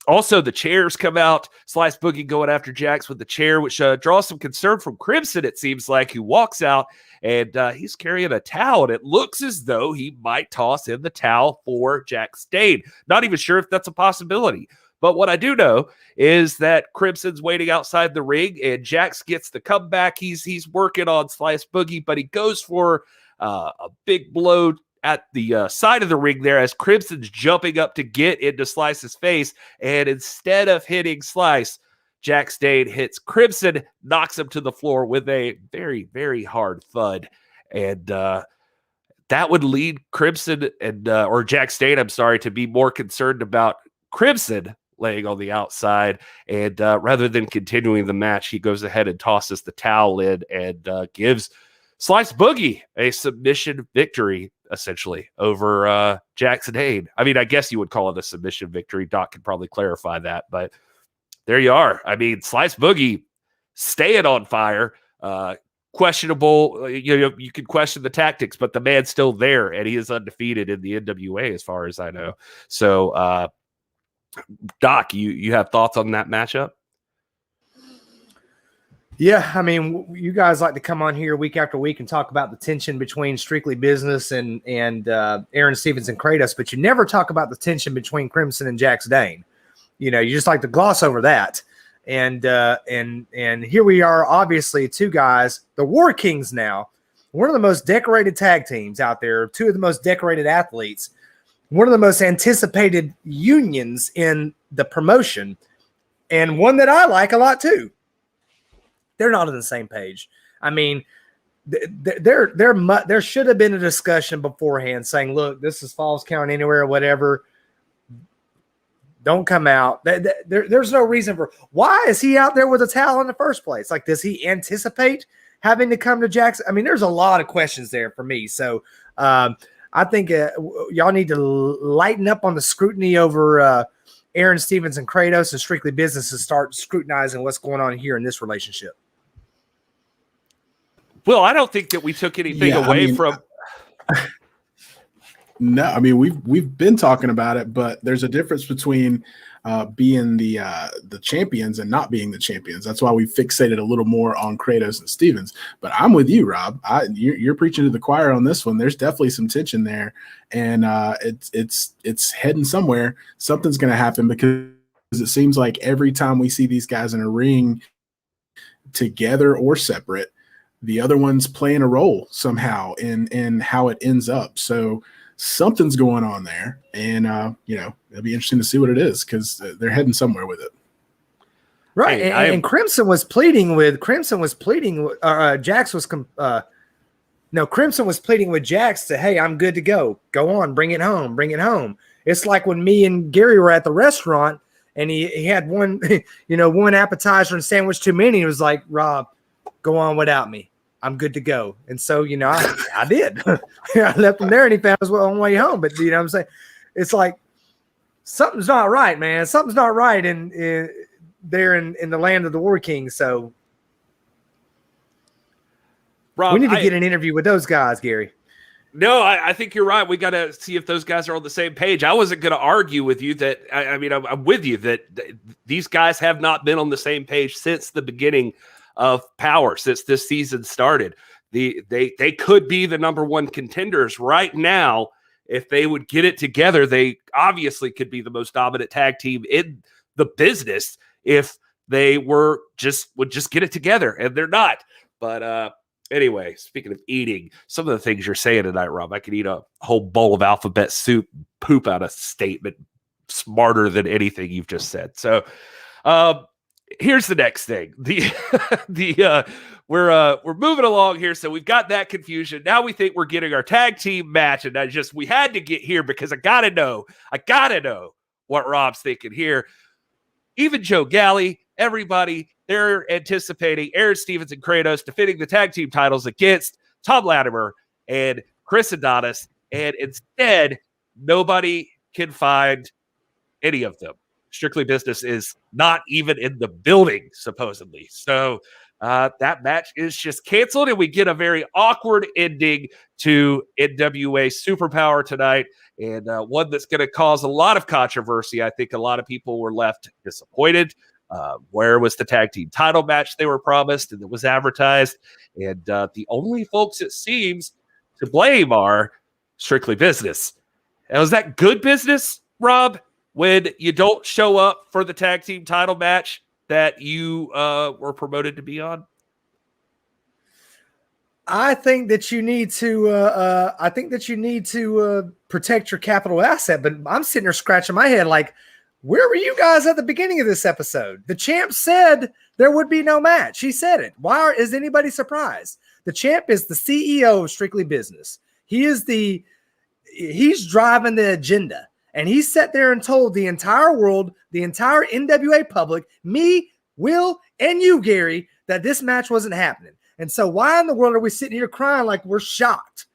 Also, the chairs come out. Slice Boogie going after Jax with the chair, which draws some concern from Crimson, it seems like, who walks out, and he's carrying a towel, and it looks as though he might toss in the towel for Jax Dane. Not even sure if that's a possibility. But what I do know is that Crimson's waiting outside the ring, and Jax gets the comeback. He's working on Slice Boogie, but he goes for a big blow at the side of the ring there as Crimson's jumping up to get into Slice's face. And instead of hitting Slice, Jax Dane hits Crimson, knocks him to the floor with a very, very hard thud. And that would lead Crimson or Jax Dane, I'm sorry, to be more concerned about Crimson laying on the outside. And rather than continuing the match, he goes ahead and tosses the towel in and gives Slice Boogie a submission victory, essentially, over Jax Dane. I mean, I guess you would call it a submission victory. Doc could probably clarify that, but there you are. I mean, Slice Boogie staying on fire. Questionable, you could question the tactics, but the man's still there, and he is undefeated in the NWA as far as I know. So, Doc, you have thoughts on that matchup? Yeah, I mean, you guys like to come on here week after week and talk about the tension between Strictly Business and Aron Stevens and Kratos, but you never talk about the tension between Crimson and Jax Dane. You just like to gloss over that. And here we are, obviously, two guys, the War Kings now, one of the most decorated tag teams out there, two of the most decorated athletes, one of the most anticipated unions in the promotion, and one that I like a lot too. They're not on the same page. I mean, there should have been a discussion beforehand saying, look, this is Falls Count Anywhere or whatever. Don't come out. There's no reason for why is he out there with a towel in the first place? Like, does he anticipate having to come to Jackson? I mean, there's a lot of questions there for me. So I think y'all need to lighten up on the scrutiny over Aron Stevens and Kratos and Strictly Business and start scrutinizing what's going on here in this relationship. Well, I don't think that we took anything away from. No, I mean we've been talking about it, but there's a difference between being the champions and not being the champions. That's why we fixated a little more on Kratos and Stevens. But I'm with you, Rob. You're preaching to the choir on this one. There's definitely some tension there, and it's heading somewhere. Something's going to happen because it seems like every time we see these guys in a ring, together or separate, the other one's playing a role somehow in how it ends up. So something's going on there, and it'll be interesting to see what it is because they're heading somewhere with it. Right, hey, and Crimson was pleading with Jax Crimson was pleading with Jax to, hey, I'm good to go. Go on, bring it home. It's like when me and Gary were at the restaurant and he had one, one appetizer and sandwich too many. He was like, Rob, go on without me. I'm good to go. And so, I did. I left him there and he found his own way home. But you know what I'm saying? It's like something's not right, man. Something's not right in there in the land of the War Kings. So Rob, we need to get an interview with those guys, Gary. No, I think you're right. We got to see if those guys are on the same page. I wasn't going to argue with you that I'm with you that these guys have not been on the same page since the beginning of Powerrr, since this season started. They could be the number one contenders right now if they would get it together. They obviously could be the most dominant tag team in the business if they would just get it together, and they're not. But anyway, speaking of eating, some of the things you're saying tonight, Rob, I could eat a whole bowl of alphabet soup, poop out a statement smarter than anything you've just said. So here's the next thing. We're moving along here. So we've got that confusion. Now we think we're getting our tag team match. And we had to get here because I gotta know what Rob's thinking here. Even Joe Galley, everybody, they're anticipating Aron Stevens and Kratos defending the tag team titles against Thom Latimer and Chris Adonis. And instead, nobody can find any of them. Strictly Business is not even in the building, supposedly. So that match is just canceled, and we get a very awkward ending to NWA Superpower tonight, and one that's going to cause a lot of controversy. I think a lot of people were left disappointed. Where was the tag team title match they were promised and it was advertised? And the only folks it seems to blame are Strictly Business. Now, is that good business, Rob, when you don't show up for the tag team title match that you were promoted to be on? I think that you need to. Protect your capital asset. But I'm sitting there scratching my head, like, where were you guys at the beginning of this episode? The champ said there would be no match. He said it. Why is anybody surprised? The champ is the CEO of Strictly Business. He's driving the agenda. And he sat there and told the entire world, the entire NWA public, me, Will, and you, Gary, that this match wasn't happening. And so why in the world are we sitting here crying like we're shocked?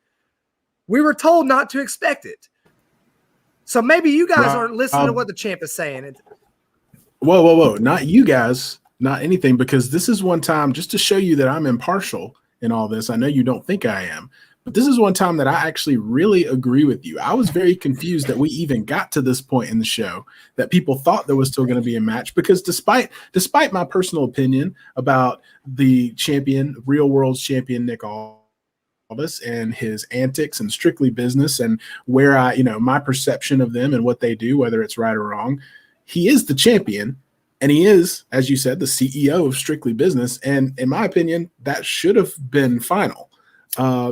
We were told not to expect it. So maybe you guys aren't listening to what the champ is saying. Whoa. Not you guys, not anything, because this is one time, just to show you that I'm impartial in all this. I know you don't think I am, but this is one time that I actually really agree with you. I was very confused that we even got to this point in the show, that people thought there was still going to be a match, because despite my personal opinion about the champion, real world champion, Nick Aldis, and his antics and Strictly Business, and where my perception of them and what they do, whether it's right or wrong, he is the champion, and he is, as you said, the CEO of Strictly Business. And in my opinion, that should have been final.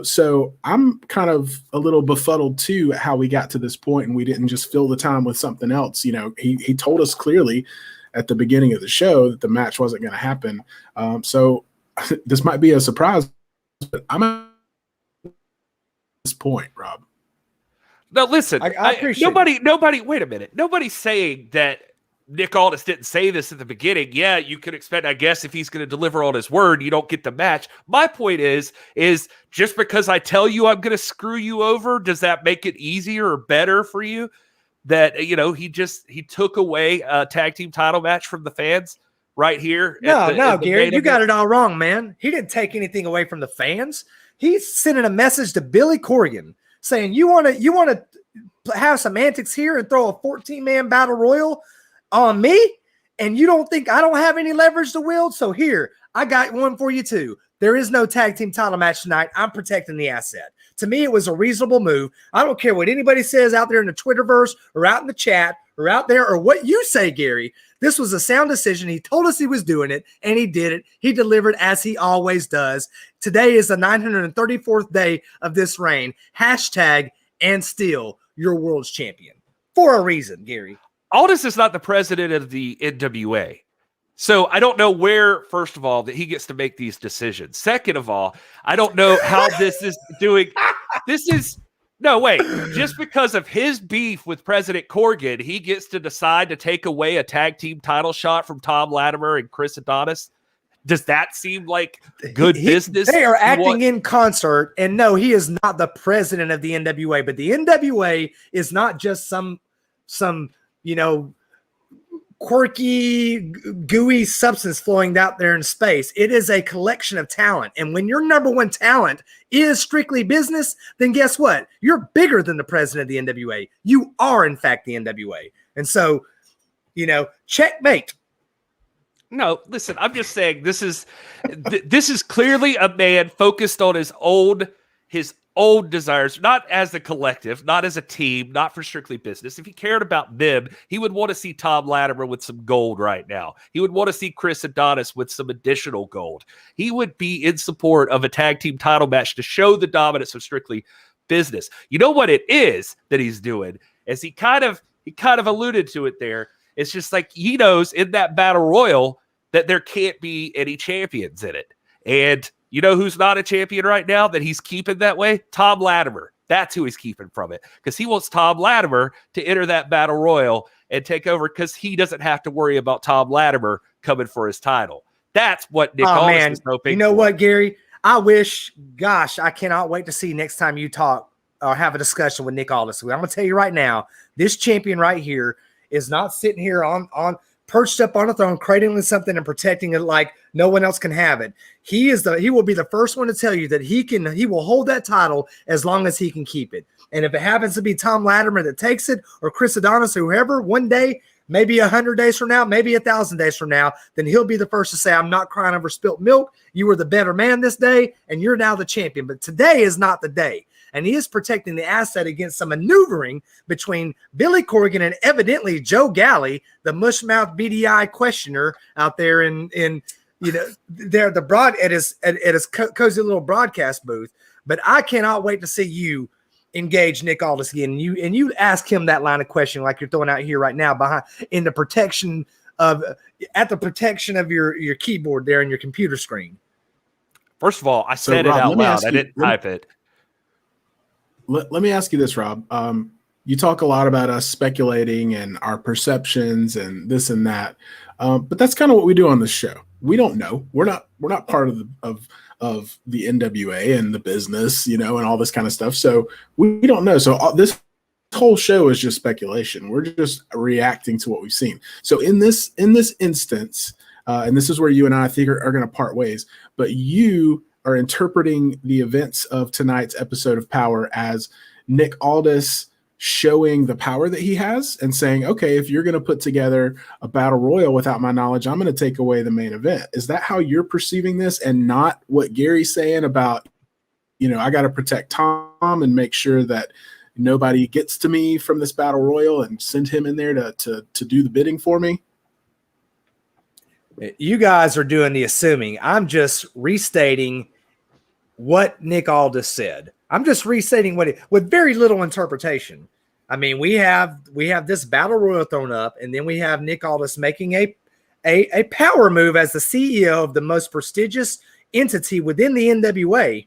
So I'm kind of a little befuddled too at how we got to this point and we didn't just fill the time with something else. He told us clearly at the beginning of the show that the match wasn't going to happen. So this might be a surprise, but I'm at this point, Rob. No, listen, I appreciate nobody, wait a minute. Nobody's saying that Nick Aldis didn't say this at the beginning. Yeah, you could expect, I guess, if he's going to deliver on his word, you don't get the match. My point is just because I tell you I'm going to screw you over, does that make it easier or better for you that, he took away a tag team title match from the fans right here? No, Gary, you got it all wrong, man. He didn't take anything away from the fans. He's sending a message to Billy Corgan saying, you want to have some antics here and throw a 14-man battle royal on me, and you don't think I don't have any leverage to wield? So here, I got one for you too. There is no tag team title match tonight. I'm protecting the asset. To me, it was a reasonable move. I don't care what anybody says out there in the Twitterverse or out in the chat or out there or what you say, Gary. This was a sound decision. He told us he was doing it, and he did it. He delivered as he always does. Today is the 934th day of this reign. Hashtag and still your world's champion. For a reason, Gary. Aldis is not the president of the NWA. So I don't know where, first of all, that he gets to make these decisions. Second of all, I don't know how this is doing. This is No, wait. Just because of his beef with President Corgan, he gets to decide to take away a tag team title shot from Thom Latimer and Chris Adonis. Does that seem like good business? They are acting in concert, and no, he is not the president of the NWA, but the NWA is not just some quirky, gooey substance flowing out there in space. It is a collection of talent. And when your number one talent is strictly business, then guess what? You're bigger than the president of the NWA. You are, in fact, the NWA. And so, checkmate. No, listen, I'm just saying this is clearly a man focused on his own desires, not as a collective, not as a team, not for strictly business. If he cared about them, he would want to see Thom Latimer with some gold right now. He would want to see Chris Adonis with some additional gold. He would be in support of a tag team title match to show the dominance of strictly business. You know what it is that he's doing? As he kind of alluded to it there. It's just like he knows in that battle royal that there can't be any champions in it. And you know who's not a champion right now that he's keeping that way? Thom Latimer. That's who he's keeping from it, because he wants Thom Latimer to enter that battle royal and take over, because he doesn't have to worry about Thom Latimer coming for his title. That's what Nick Aldis is hoping. You know what, Gary? I cannot wait to see next time you talk or have a discussion with Nick Aldis. I'm going to tell you right now, this champion right here is not sitting here on perched up on a throne, cradling something and protecting it like no one else can have it. He will be the first one to tell you that he will hold that title as long as he can keep it. And if it happens to be Thom Latimer that takes it, or Chris Adonis, or whoever, one day, maybe 100 days from now, maybe 1,000 days from now, then he'll be the first to say, I'm not crying over spilt milk. You were the better man this day, and you're now the champion. But today is not the day. And he is protecting the asset against some maneuvering between Billy Corgan and evidently Joe Galley, the mushmouth BDI questioner out there at his cozy little broadcast booth. But I cannot wait to see you engage Nick Aldis again, and you ask him that line of questioning like you're throwing out here right now at the protection of your keyboard there and your computer screen. First of all, I said it out loud. I didn't type it. Let me ask you this, Rob. You talk a lot about us speculating and our perceptions and this and that, but that's kind of what we do on this show. We don't know. We're not part of the NWA and the business, and all this kind of stuff. So we don't know. So this whole show is just speculation. We're just reacting to what we've seen. So in this instance, and this is where you and I think are going to part ways, but you are interpreting the events of tonight's episode of Powerrr as Nick Aldis showing the power that he has and saying, okay, if you're going to put together a battle royal without my knowledge, I'm going to take away the main event. Is that how you're perceiving this, and not what Gary's saying about, I got to protect Thom and make sure that nobody gets to me from this battle royal and send him in there to do the bidding for me? You guys are doing the assuming. I'm just restating what Nick Aldis said. I'm just restating with very little interpretation. I mean, we have this battle royal thrown up, and then we have Nick Aldis making a power move as the CEO of the most prestigious entity within the NWA,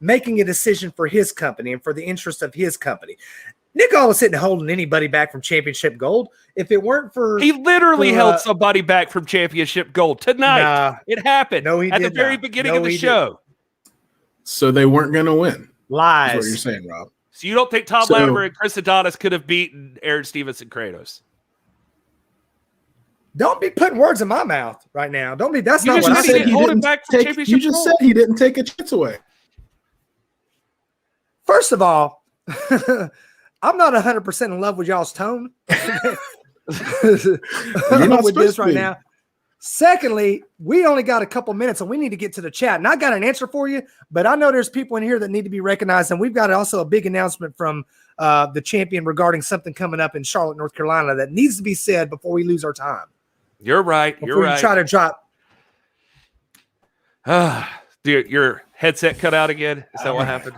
making a decision for his company and for the interest of his company. Nick Aldis isn't holding anybody back from championship gold. If it weren't for he literally held somebody back from championship gold tonight. Nah, it happened. No, he at did the very not. beginning of the show. So they weren't going to win. Lies. That's what you're saying, Rob. So you don't think Thom Latimer and Chris Adonis could have beaten Aron Stevens Kratos? Don't be putting words in my mouth right now. Don't be. That's not what I said. You just said he didn't take a chance away. First of all, I'm not 100% in love with y'all's tone. You're not with this right now. Secondly, we only got a couple minutes and we need to get to the chat. And I got an answer for you, but I know there's people in here that need to be recognized. And we've got also a big announcement from the champion regarding something coming up in Charlotte, North Carolina that needs to be said before we lose our time. You're right. Before you try to drop. Your headset cut out again. Is that what happened?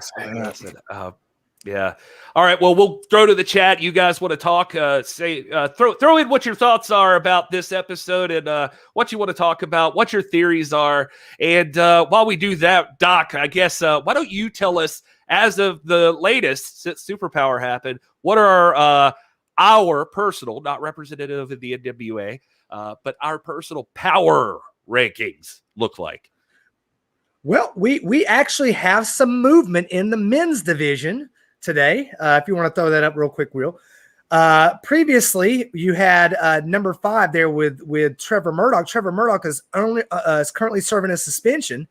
Yeah. All right. Well, we'll throw to the chat. You guys want to talk? Throw in what your thoughts are about this episode and what you want to talk about, what your theories are. And while we do that, Doc, I guess why don't you tell us as of the latest, since Superpower happened, what are our personal, not representative of the NWA, but our personal power rankings look like? Well, we actually have some movement in the men's division today. If you want to throw that up real quick, Will. Previously, you had number 5 there with Trevor Murdoch. Trevor Murdoch is currently serving a suspension,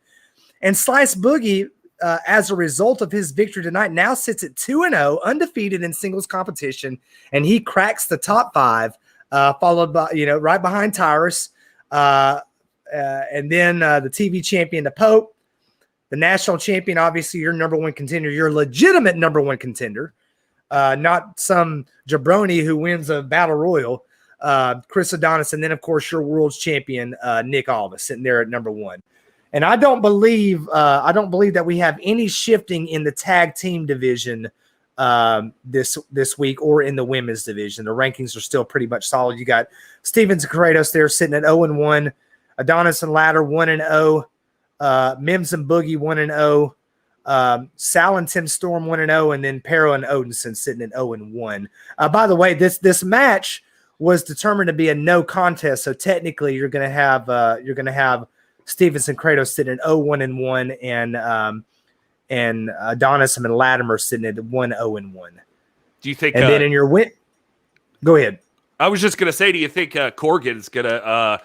and Slice Boogie, as a result of his victory tonight, now sits at 2-0, undefeated in singles competition, and he cracks the top 5, followed by right behind Tyrus, and then the TV champion, the Pope. The national champion, obviously your number 1 contender, your legitimate number 1 contender, not some jabroni who wins a battle royal, Chris Adonis, and then of course your world's champion, Nick Aldis, sitting there at number 1. And I don't believe that we have any shifting in the tag team division this week or in the women's division. The rankings are still pretty much solid. You got Stevens and Kratos there sitting at 0-1, Adonis and Ladder 1-0. Mims and Boogie 1-0, Sal and Tim Storm 1-0, and then Powerrr and Odinson sitting at 0-1. By the way, this match was determined to be a no contest, so technically you're going to have Stevens and Kratos sitting at 0-1-1, and Adonis and Latimer sitting at 1-0-1. Do you think? And then in your win, go ahead. I was just going to say, do you think Corgan's going to?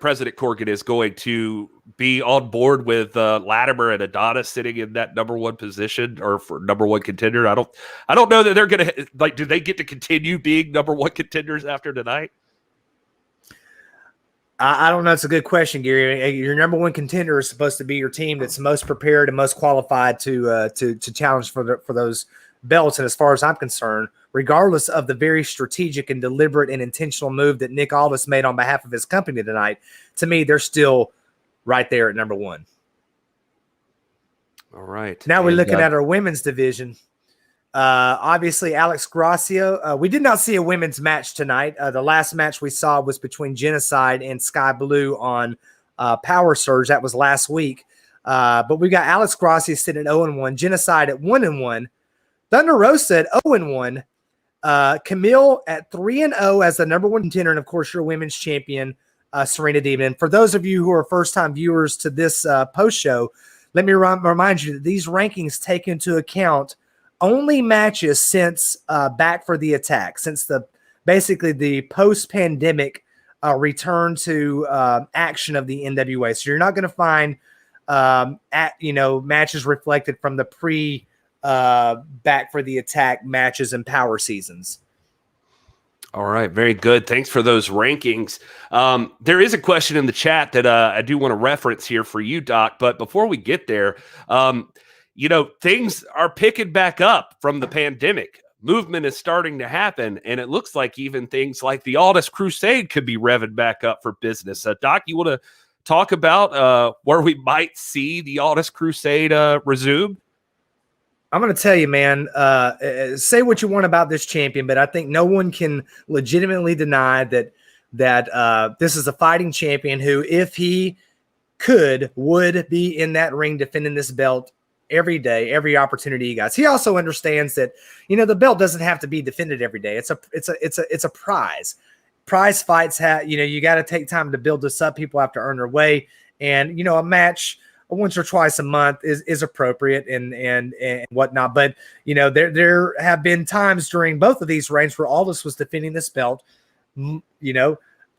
President Corgan is going to be on board with Latimer and Adonis sitting in that number 1 position or for number 1 contender. I don't know that they're going to do they get to continue being number 1 contenders after tonight? I don't know. It's a good question, Gary. Your number 1 contender is supposed to be your team that's most prepared and most qualified to challenge for those belts. And as far as I'm concerned, regardless of the very strategic and deliberate and intentional move that Nick Aldis made on behalf of his company tonight, to me, they're still right there at number 1. All right. Now we're looking at our women's division. Obviously, Alex Gracio. We did not see a women's match tonight. The last match we saw was between Genocide and Sky Blue on PowerrrSurge. That was last week. But we got Alex Gracio sitting at 0-1, Genocide at 1-1, Thunder Rosa at 0-1, Camille at 3-0 as the number 1 contender, and of course your women's champion, Serena Demon. And for those of you who are first-time viewers to this post show, let me remind you that these rankings take into account only matches since Back for the Attack, since basically the post-pandemic return to action of the NWA. So you're not going to find matches reflected from the pre Back for the Attack matches and Power seasons. All right, very good. Thanks for those rankings. There is a question in the chat that I do want to reference here for you, Doc. But before we get there, things are picking back up from the pandemic. Movement is starting to happen, and it looks like even things like the Aldis Crusade could be revving back up for business. Doc, you want to talk about where we might see the Aldis Crusade resume? I'm going to tell you, man, say what you want about this champion, but I think no one can legitimately deny that this is a fighting champion who, if he could, would be in that ring defending this belt every day, every opportunity he gets. He also understands that, the belt doesn't have to be defended every day. It's a prize. Prize fights have, you got to take time to build this up. People have to earn their way. And, a match once or twice a month is appropriate and whatnot. But, there have been times during both of these reigns where Aldis was defending this belt,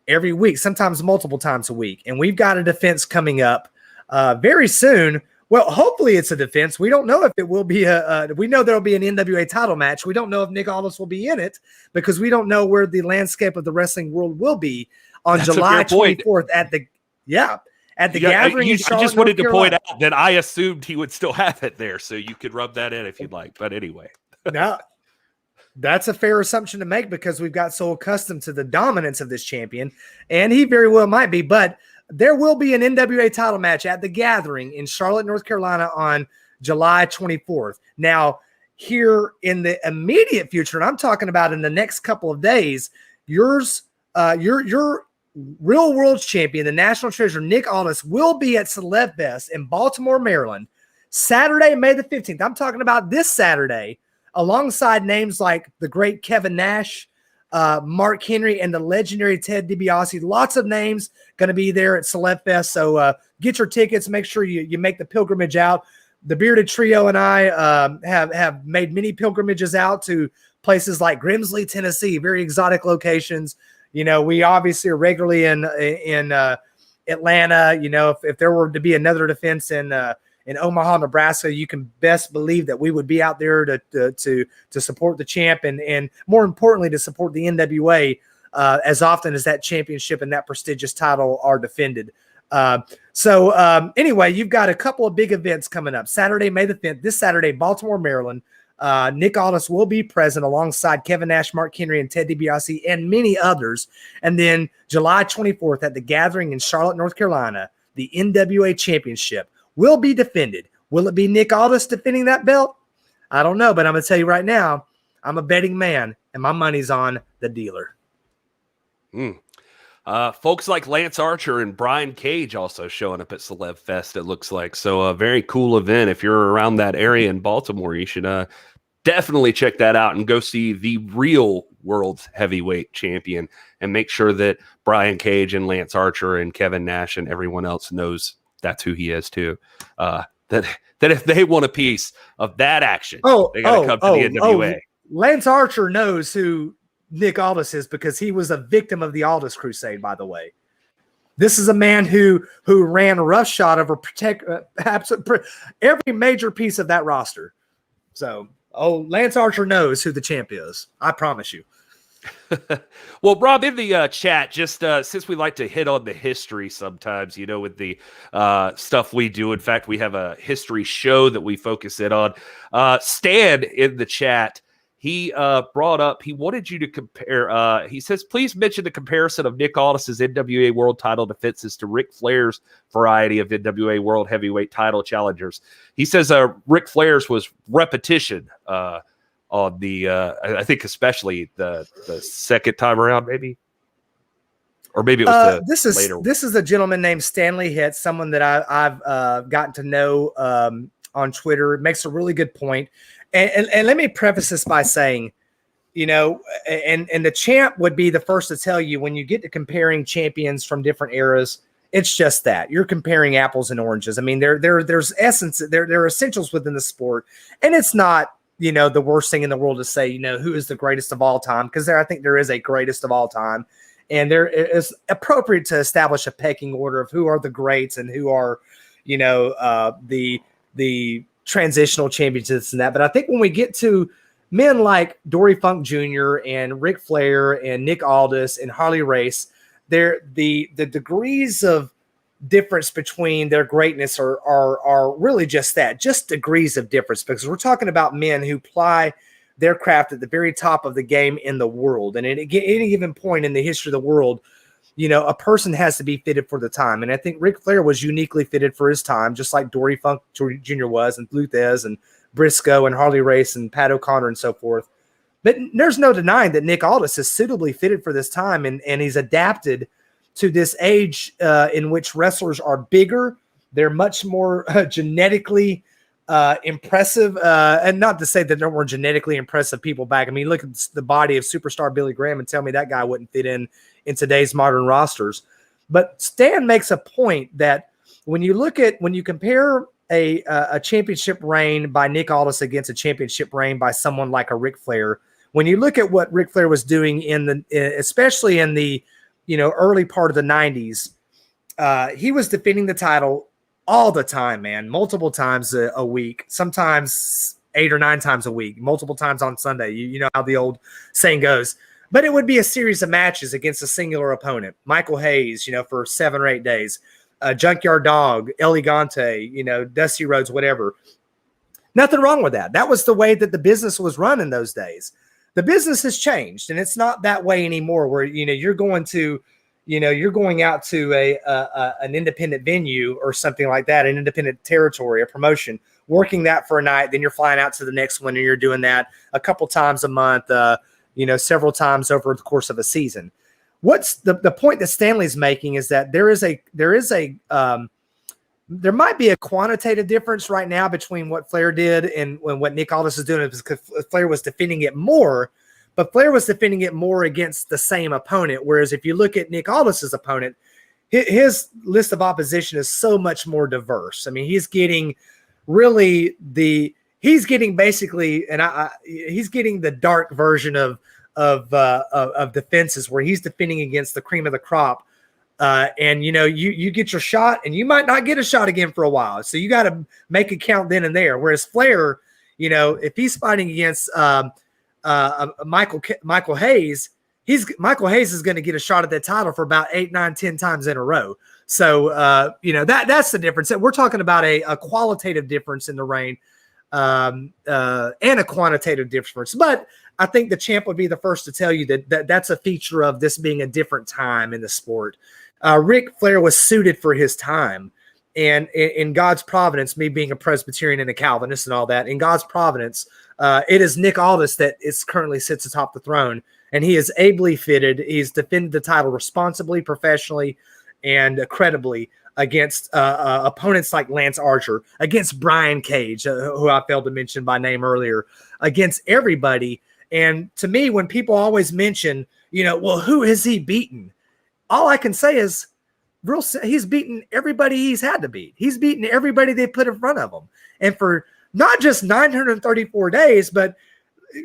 every week, sometimes multiple times a week. And we've got a defense coming up very soon. Well, hopefully it's a defense. We don't know if it will be we know there'll be an NWA title match. We don't know if Nick Aldis will be in it because we don't know where the landscape of the wrestling world will be on July 24th at the gathering. I just wanted to point out that I assumed he would still have it there, so you could rub that in if you'd like. But anyway. No, that's a fair assumption to make because we've got so accustomed to the dominance of this champion, and he very well might be. But there will be an NWA title match at the Gathering in Charlotte, North Carolina on July 24th. Now, here in the immediate future, and I'm talking about in the next couple of days, your real world's champion, the national treasure, Nick Aldis, will be at Celeb Fest in Baltimore, Maryland. Saturday, May the 15th. I'm talking about this Saturday, alongside names like the great Kevin Nash, Mark Henry, and the legendary Ted DiBiase. Lots of names going to be there at Celeb Fest. So get your tickets. Make sure you make the pilgrimage out. The Bearded Trio and I have made many pilgrimages out to places like Grimsley, Tennessee, very exotic locations. You know, we obviously are regularly in Atlanta. You know, if there were to be another defense in Omaha, Nebraska, you can best believe that we would be out there to support the champ and more importantly, to support the NWA as often as that championship and that prestigious title are defended. So anyway, you've got a couple of big events coming up. Saturday, May the 5th, this Saturday, Baltimore, Maryland. Nick Aldis will be present alongside Kevin Nash, Mark Henry, and Ted DiBiase, and many others. And then July 24th at the Gathering in Charlotte, North Carolina, the NWA Championship will be defended. Will it be Nick Aldis defending that belt? I don't know, but I'm going to tell you right now, I'm a betting man, and my money's on the dealer. Folks like Lance Archer and Brian Cage also showing up at Celeb Fest, it looks like. So a very cool event. If you're around that area in Baltimore, you should definitely check that out and go see the real world's heavyweight champion and make sure that Brian Cage and Lance Archer and Kevin Nash and everyone else knows that's who he is too. That if they want a piece of that action, they got to come to the NWA. Lance Archer knows who Nick Aldis is because he was a victim of the Aldis Crusade, by the way. This is a man who ran roughshod over every major piece of that roster. So, Lance Archer knows who the champ is. I promise you. Well, Rob, in the chat, just since we like to hit on the history sometimes, you know, with the stuff we do. In fact, we have a history show that we focus in on. Stan in the chat, he brought up, he wanted you to compare, he says, please mention the comparison of Nick Aldis' NWA World title defenses to Ric Flair's variety of NWA World Heavyweight title challengers. He says Ric Flair's was repetition on the, I think especially the second time around, maybe? Or maybe it was later. This is a gentleman named Stanley Hitt, someone that I've gotten to know on Twitter. It makes a really good point. And let me preface this by saying, you know, and the champ would be the first to tell you when you get to comparing champions from different eras, it's just that you're comparing apples and oranges. I mean, there's essence, there are essentials within the sport, and it's not, you know, the worst thing in the world to say, you know, who is the greatest of all time, because I think there is a greatest of all time, and there is appropriate to establish a pecking order of who are the greats and who are, you know, the transitional championships and that. But I think when we get to men like Dory Funk Jr. and Ric Flair and Nick Aldis and Harley Race, the degrees of difference between their greatness are really just that, just degrees of difference, because we're talking about men who ply their craft at the very top of the game in the world. And at any given point in the history of the world, you know, a person has to be fitted for the time. And I think Ric Flair was uniquely fitted for his time, just like Dory Funk Jr. was, and Luthez and Briscoe and Harley Race and Pat O'Connor and so forth. But there's no denying that Nick Aldis is suitably fitted for this time, and he's adapted to this age in which wrestlers are bigger. They're much more genetically impressive. And not to say that there weren't genetically impressive people back. I mean, look at the body of superstar Billy Graham and tell me that guy wouldn't fit in today's modern rosters. But Stan makes a point that when you compare a championship reign by Nick Aldis against a championship reign by someone like a Ric Flair, when you look at what Ric Flair was doing especially in the, you know, early part of the 90s, he was defending the title all the time, man, multiple times a week, sometimes 8 or 9 times a week, multiple times on Sunday. You know how the old saying goes. But it would be a series of matches against a singular opponent. Michael Hayes, you know, for 7 or 8 days. Junkyard Dog, El Gigante, you know, Dusty Rhodes, whatever. Nothing wrong with that. That was the way that the business was run in those days. The business has changed, and it's not that way anymore where, you know, you're going out to an independent venue or something like that, an independent territory, a promotion, working that for a night, then you're flying out to the next one, and you're doing that a couple times a month, you know, several times over the course of a season. What's the point that Stanley's making is that there is a there might be a quantitative difference right now between what Flair did and what Nick Aldis is doing, because Flair was defending it more, but Flair was defending it more against the same opponent. Whereas if you look at Nick Aldis's opponent, his list of opposition is so much more diverse. I mean, he's getting basically, and he's getting the dark version of defenses, where he's defending against the cream of the crop. And you get your shot, and you might not get a shot again for a while. So you got to make it count then and there. Whereas Flair, if he's fighting against Michael Hayes, Michael Hayes is going to get a shot at that title for about 8, 9, 10 times in a row. So that's the difference. We're talking about a qualitative difference in the reign, and a quantitative difference. But I think the champ would be the first to tell you that's a feature of this being a different time in the sport. Ric Flair was suited for his time, and in God's providence, me being a Presbyterian and a Calvinist and all that, in God's providence, it is Nick Aldis that currently sits atop the throne, and he is ably fitted. He's defended the title responsibly, professionally, and credibly against opponents like Lance Archer, against Brian Cage, who I failed to mention by name earlier, against everybody. And to me, when people always mention, well, who has he beaten? All I can say is he's beaten everybody he's had to beat. He's beaten everybody they put in front of him. And for not just 934 days, but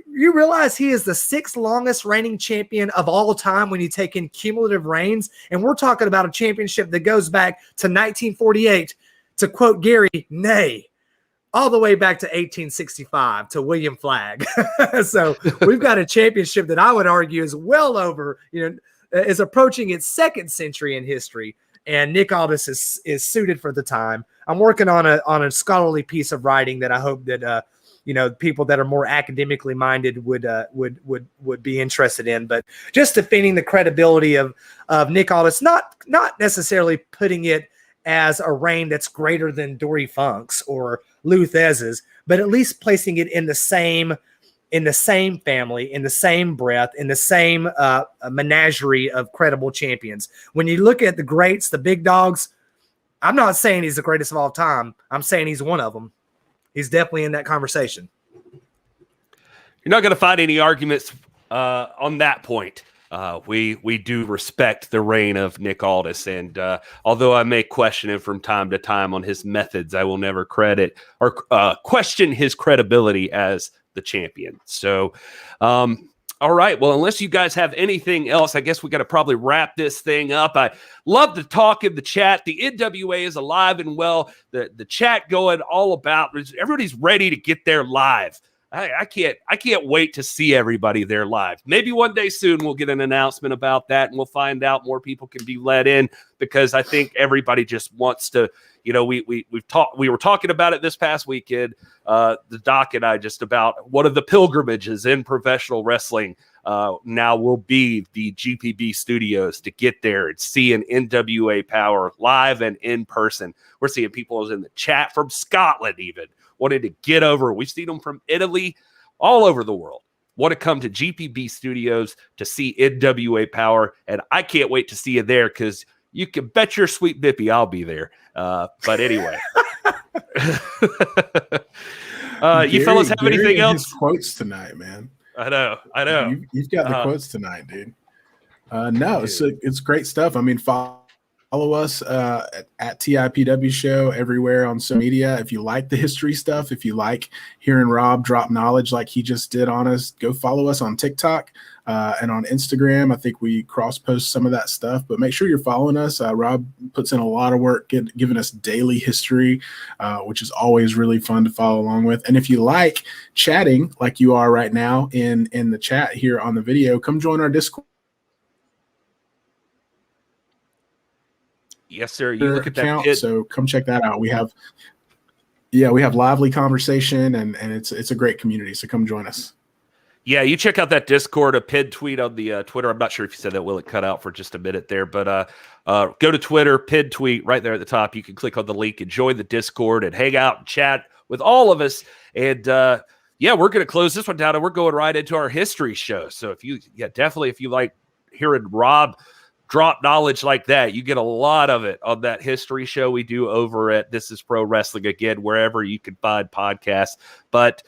you realize he is the 6th longest reigning champion of all time when you take in cumulative reigns. And we're talking about a championship that goes back to 1948, to quote Gary, nay, all the way back to 1865 to William Flagg. So we've got a championship that I would argue is well over, is approaching its 2nd century in history. And Nick Aldis is suited for the time. I'm working on a scholarly piece of writing that I hope that people that are more academically minded would be interested in. But just defending the credibility of Nick Aldis, not necessarily putting it as a reign that's greater than Dory Funk's or Lou Thesz's, but at least placing it in the same family, in the same breath, in the same menagerie of credible champions. When you look at the greats, the big dogs, I'm not saying he's the greatest of all time. I'm saying he's one of them. He's definitely in that conversation. You're not going to find any arguments on that point. We do respect the reign of Nick Aldis, and although I may question him from time to time on his methods, I will never credit or question his credibility as the champion. So, all right. Well, unless you guys have anything else, I guess we got to probably wrap this thing up. I love to talk in the chat. The NWA is alive and well. The chat going all about. Everybody's ready to get there live. I can't wait to see everybody there live. Maybe one day soon we'll get an announcement about that, and we'll find out more people can be let in, because I think everybody just wants to. We were talking about it this past weekend, the Doc and I, just about one of the pilgrimages in professional wrestling now will be the GPB studios, to get there and see an NWA Powerrr live and in person. We're seeing people in the chat from Scotland even wanted to get over. We've seen them from Italy, all over the world, want to come to GPB studios to see NWA Powerrr, and I can't wait to see you there, because you can bet your sweet bippy I'll be there. But anyway, you fellas have anything else? His quotes tonight, man. I know. You've got the quotes tonight, dude. No, it's great stuff. I mean, follow us at TIPW Show everywhere on social media. If you like the history stuff, if you like hearing Rob drop knowledge like he just did on us, go follow us on TikTok and on Instagram. I think we cross-post some of that stuff, but make sure you're following us. Rob puts in a lot of work giving us daily history, which is always really fun to follow along with. And if you like chatting like you are right now in the chat here on the video, come join our Discord. Yes, sir. You look at that account, so come check that out. We have lively conversation, and it's a great community. So come join us. Yeah, you check out that Discord, a pinned tweet on the Twitter. I'm not sure if you said that. Will it cut out for just a minute there? But go to Twitter, pinned tweet right there at the top. You can click on the link and join the Discord and hang out and chat with all of us. And we're going to close this one down, and we're going right into our history show. So if you like hearing Rob drop knowledge like that. You get a lot of it on that history show we do over at This Is Pro Wrestling, again, wherever you can find podcasts. But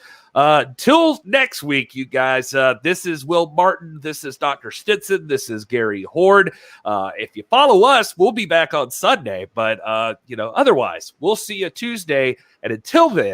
till next week, you guys, this is Wil Martin. This is Dr. Stinson. This is Gary Horne. If you follow us, we'll be back on Sunday. But, otherwise, we'll see you Tuesday. And until then,